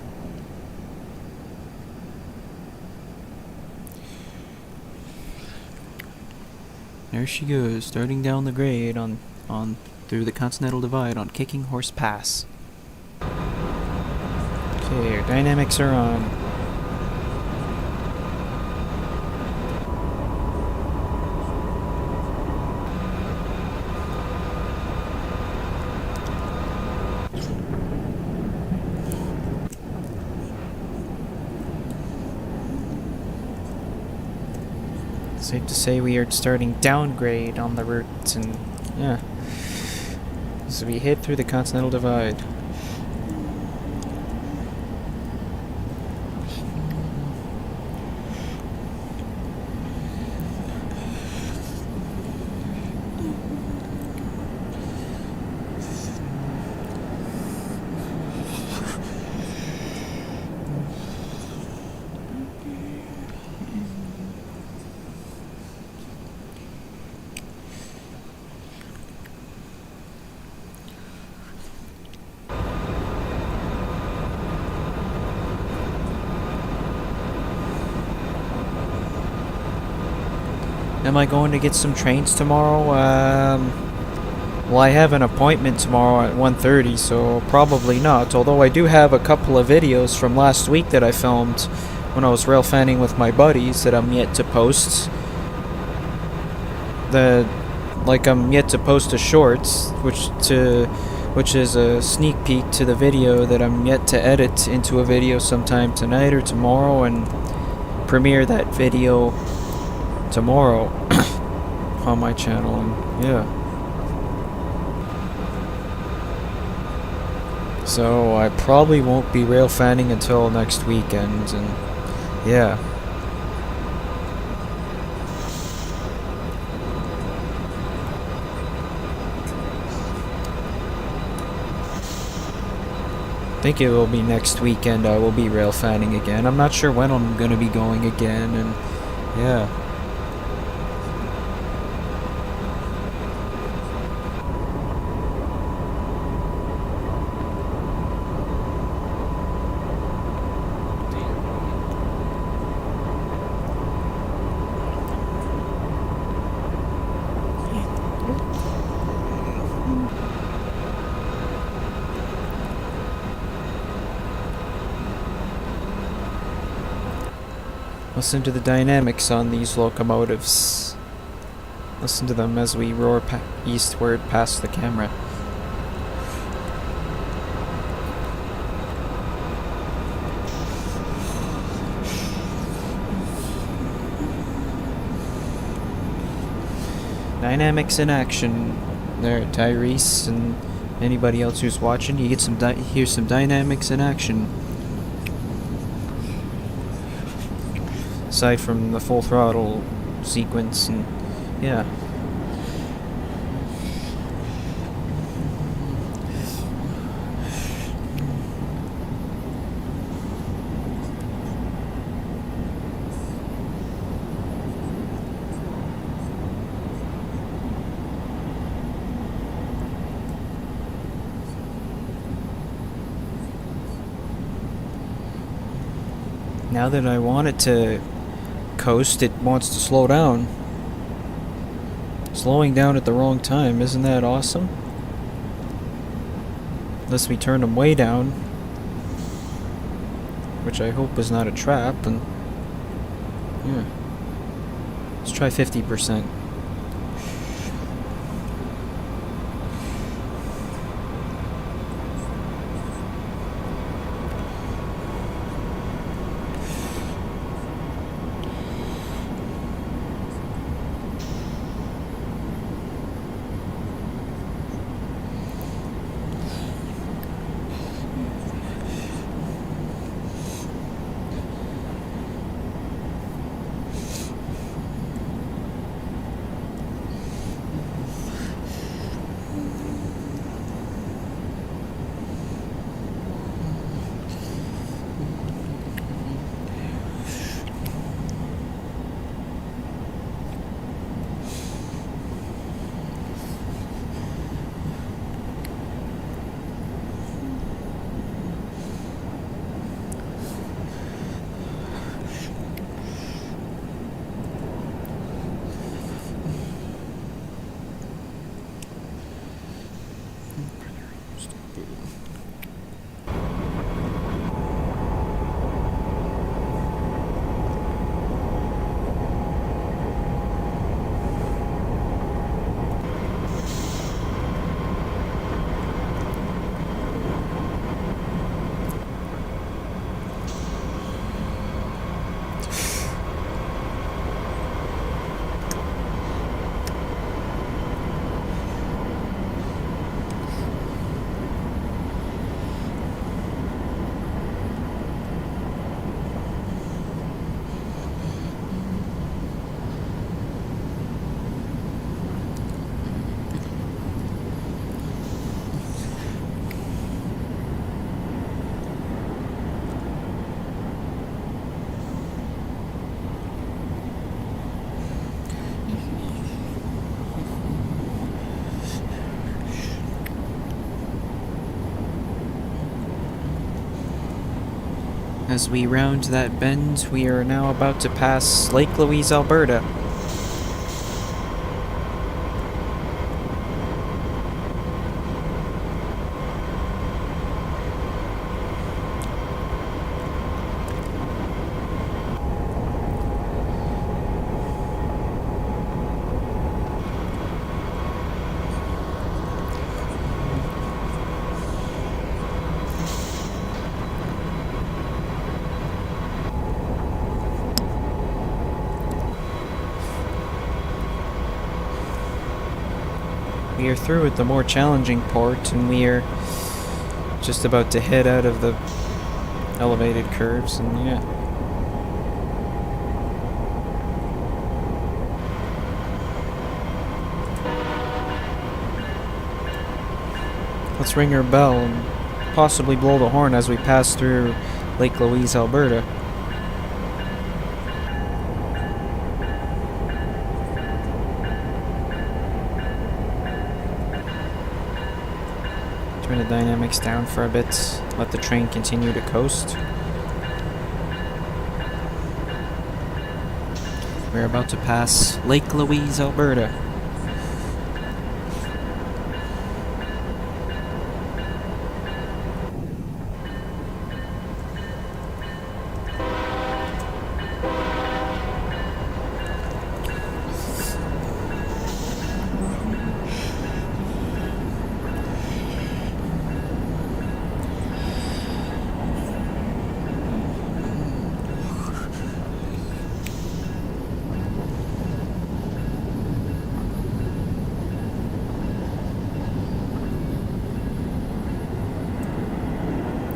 There she goes, starting down the grade on through the Continental Divide on Kicking Horse Pass. Okay, our dynamics are on. Safe to say we are starting downgrade on the route, and yeah. So we head through the Continental Divide. Am I going to get some trains tomorrow? Well, I have an appointment tomorrow at 1:30, so probably not. Although I do have a couple of videos from last week that I filmed when I was rail fanning with my buddies that I'm yet to post. I'm yet to post a shorts, which is a sneak peek to the video that I'm yet to edit into a video sometime tonight or tomorrow, and premiere that video tomorrow on my channel, and yeah. So I probably won't be rail fanning until next weekend, and yeah. I think it will be next weekend I will be rail fanning again. I'm not sure when I'm gonna be going again, and yeah. Listen to the dynamics on these locomotives. Listen to them as we roar eastward past the camera. Dynamics in action. There, Tyrese and anybody else who's watching, you get some hear some dynamics in action. Aside from the full throttle sequence, and yeah. Now that I want it to coast, it wants to slow down. Slowing down at the wrong time, isn't that awesome? Unless we turn them way down, which I hope is not a trap, and yeah. Let's try 50%. As we round that bend, we are now about to pass Lake Louise, Alberta. We are through with the more challenging part, and we are just about to head out of the elevated curves, and yeah. Let's ring our bell and possibly blow the horn as we pass through Lake Louise, Alberta. Turn the dynamics down for a bit, let the train continue to coast. We're about to pass Lake Louise, Alberta.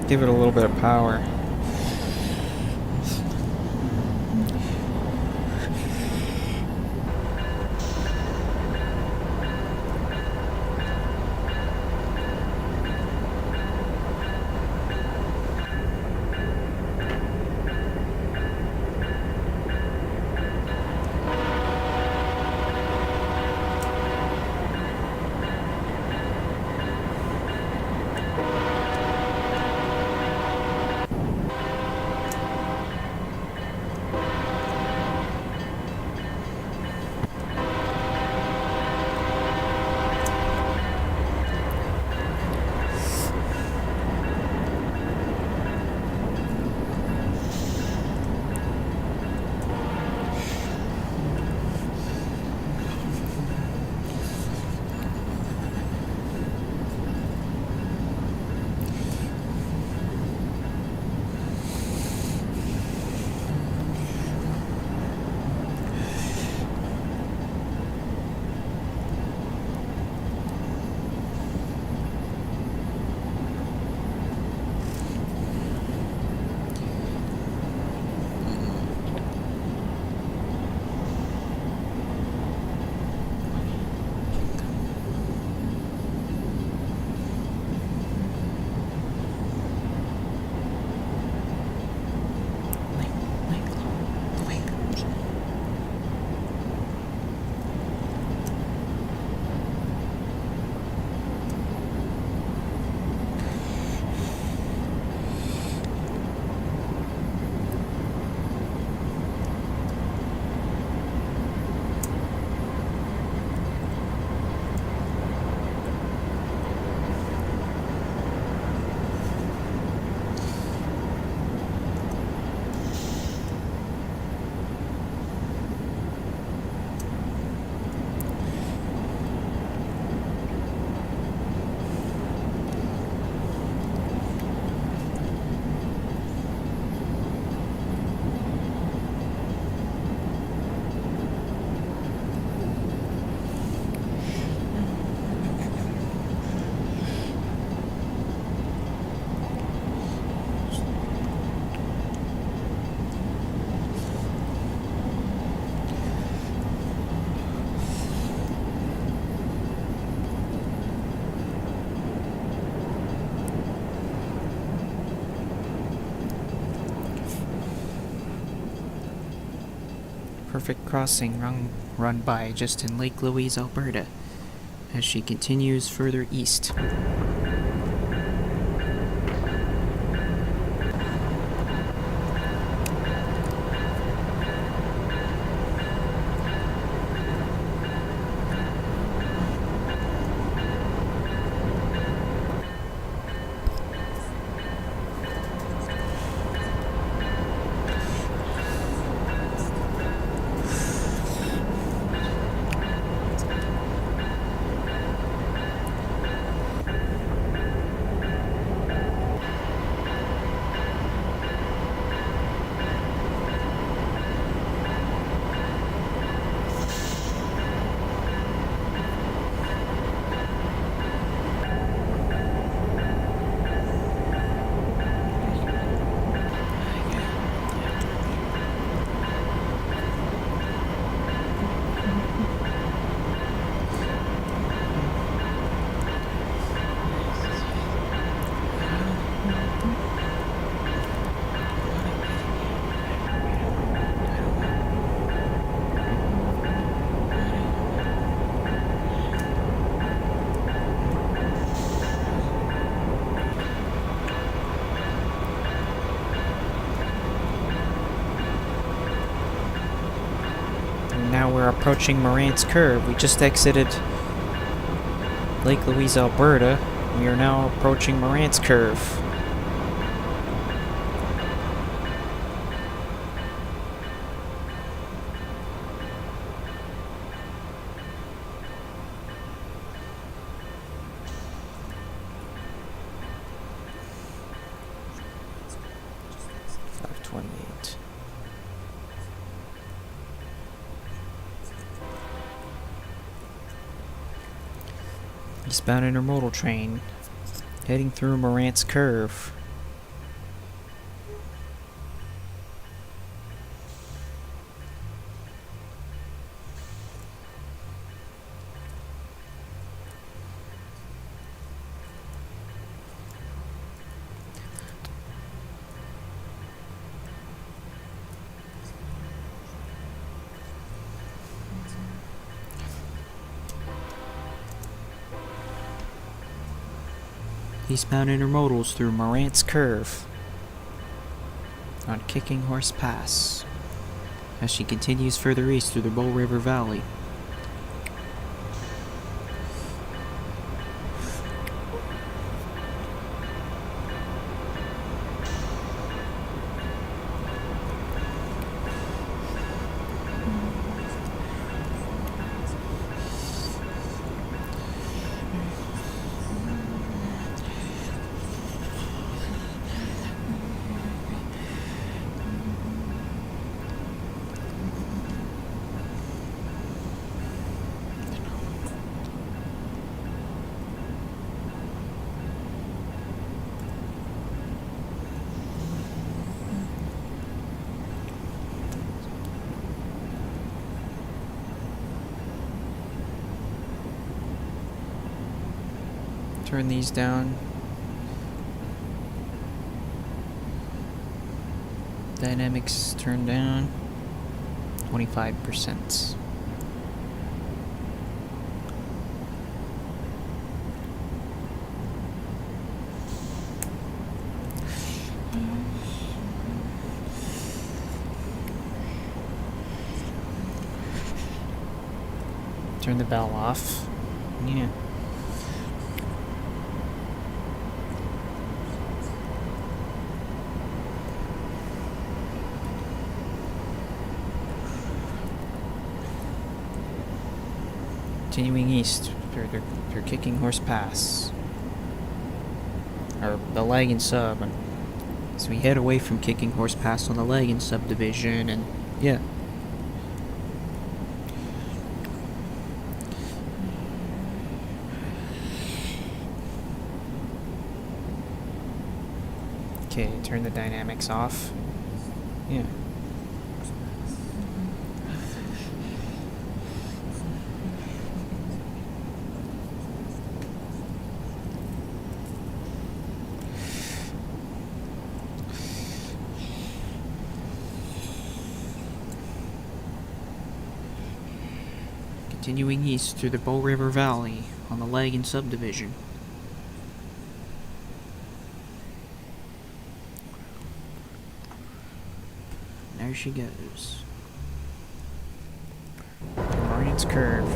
Give it a little bit of power. Perfect crossing run by just in Lake Louise, Alberta, as she continues further east. Now we're approaching Morant's Curve. We just exited Lake Louise, Alberta. We are now approaching Morant's Curve. Eastbound intermodal train heading through Morant's Curve. Eastbound intermodels through Morant's Curve on Kicking Horse Pass as she continues further east through the Bull River Valley. Turn these down. Dynamics turn down 25%. Turn the bell off. Yeah. Continuing east through Kicking Horse Pass, or the Laggan Sub, and so we head away from Kicking Horse Pass on the Laggan Subdivision, and yeah. Okay, turn the dynamics off. Yeah. Continuing east through the Bull River Valley on the Laggan Subdivision. There she goes. Morant's Curve.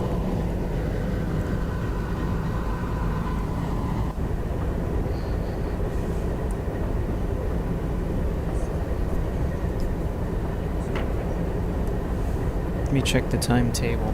Let me check the timetable.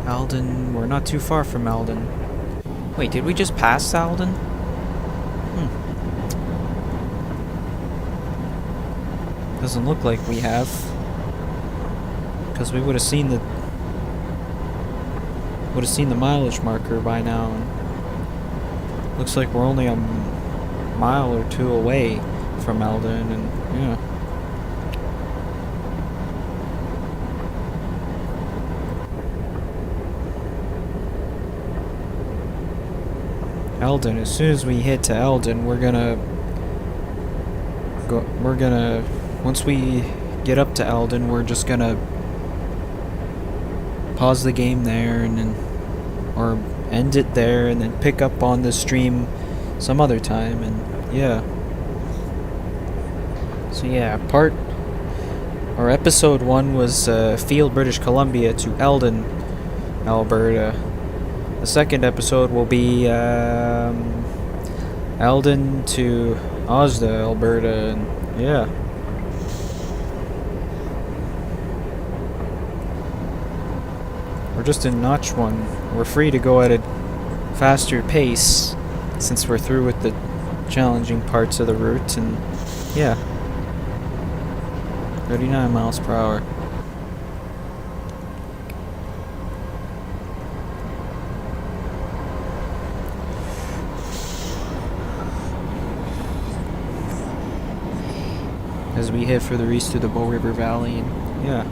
Alden, we're not too far from Alden. Wait, did we just pass Alden? Doesn't look like we have. Because we would have seen the mileage marker by now. And looks like we're only a mile or two away from Alden, and yeah. Alden, as soon as we hit to Alden, once we get up to Alden, we're just gonna pause the game there and then, or end it there and then pick up on the stream some other time, and yeah. So yeah, episode 1 was Field, British Columbia to Eldon, Alberta. The second episode will be Eldon to Ozada, Alberta, and yeah. We're just in Notch 1. We're free to go at a faster pace since we're through with the challenging parts of the route, and yeah. 39 miles per hour. As we head further east through the Bow River Valley, and yeah.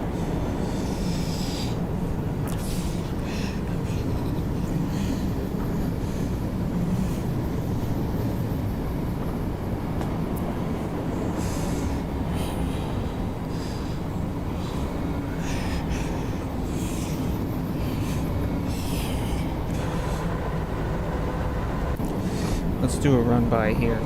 Let's do a run by here.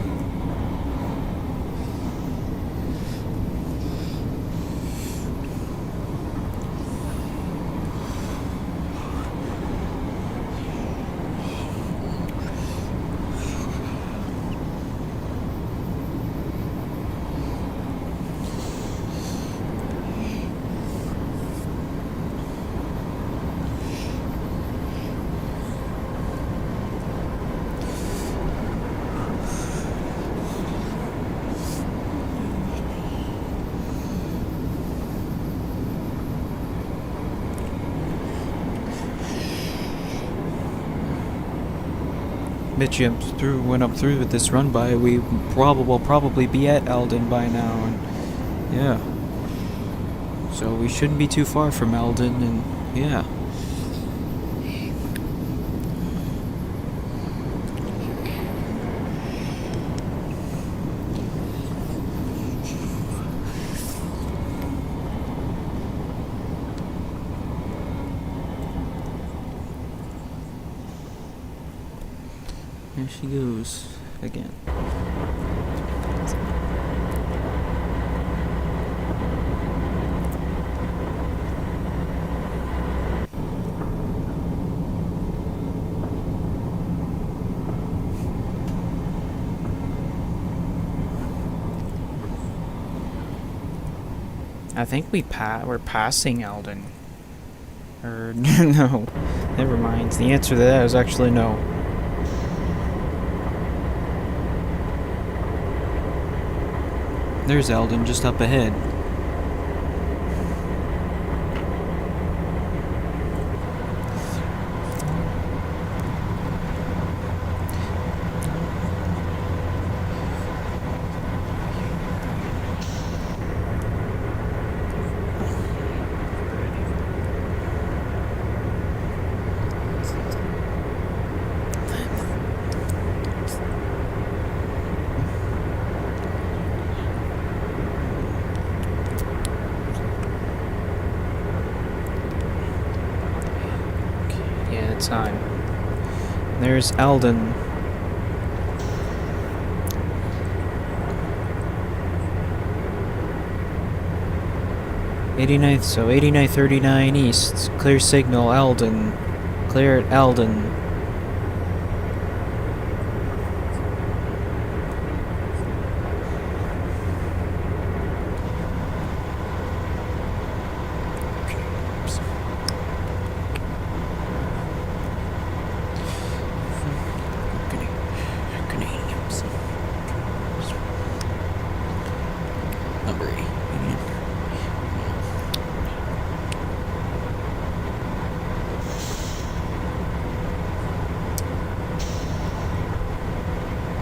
Bet you went up through with this run by, we will probably be at Eldon by now, and yeah. So we shouldn't be too far from Eldon, and yeah. There she goes again. I think we're passing Eldon. Or no, never mind. The answer to that is actually no. There's Eldon just up ahead. Time. There's Eldon. So 8939 east. Clear signal, Eldon. Clear at Eldon.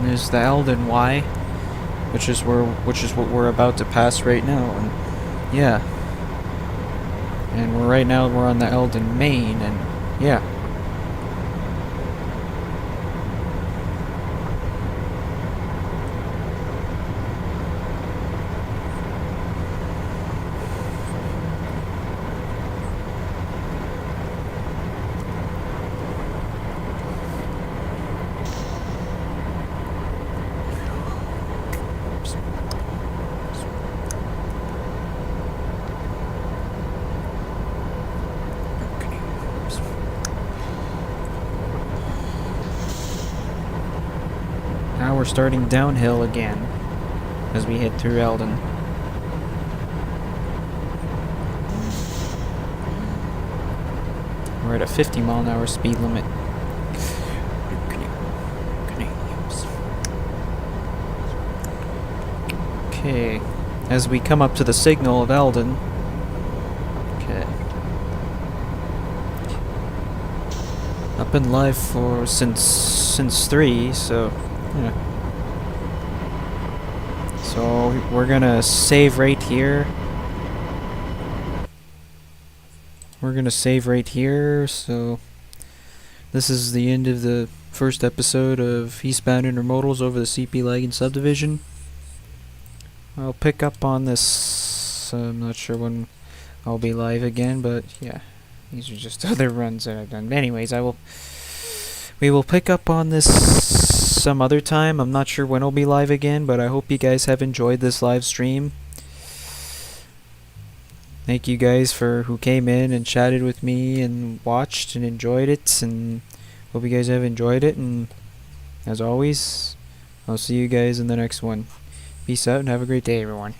There's the Eldon Y, which is what we're about to pass right now, and yeah. And right now we're on the Eldon Main, and yeah. now we're starting downhill again as we head through Eldon. We're at a 50-mile-an-hour speed limit. Okay, as we come up to the signal of Eldon. Okay. I've been live for since 3, so yeah. So we're gonna save right here. We're gonna save right here. So this is the end of the first episode of Eastbound intermodels over the CP Laggan Subdivision. I'll pick up on this. I'm not sure when I'll be live again, but yeah, these are just other runs that I've done. Anyways, we will pick up on this some other time. I'm not sure when I'll be live again, but I hope you guys have enjoyed this live stream. Thank you guys for who came in and chatted with me and watched and enjoyed it, and hope you guys have enjoyed it. And as always, I'll see you guys in the next one. Peace out and have a great day, everyone.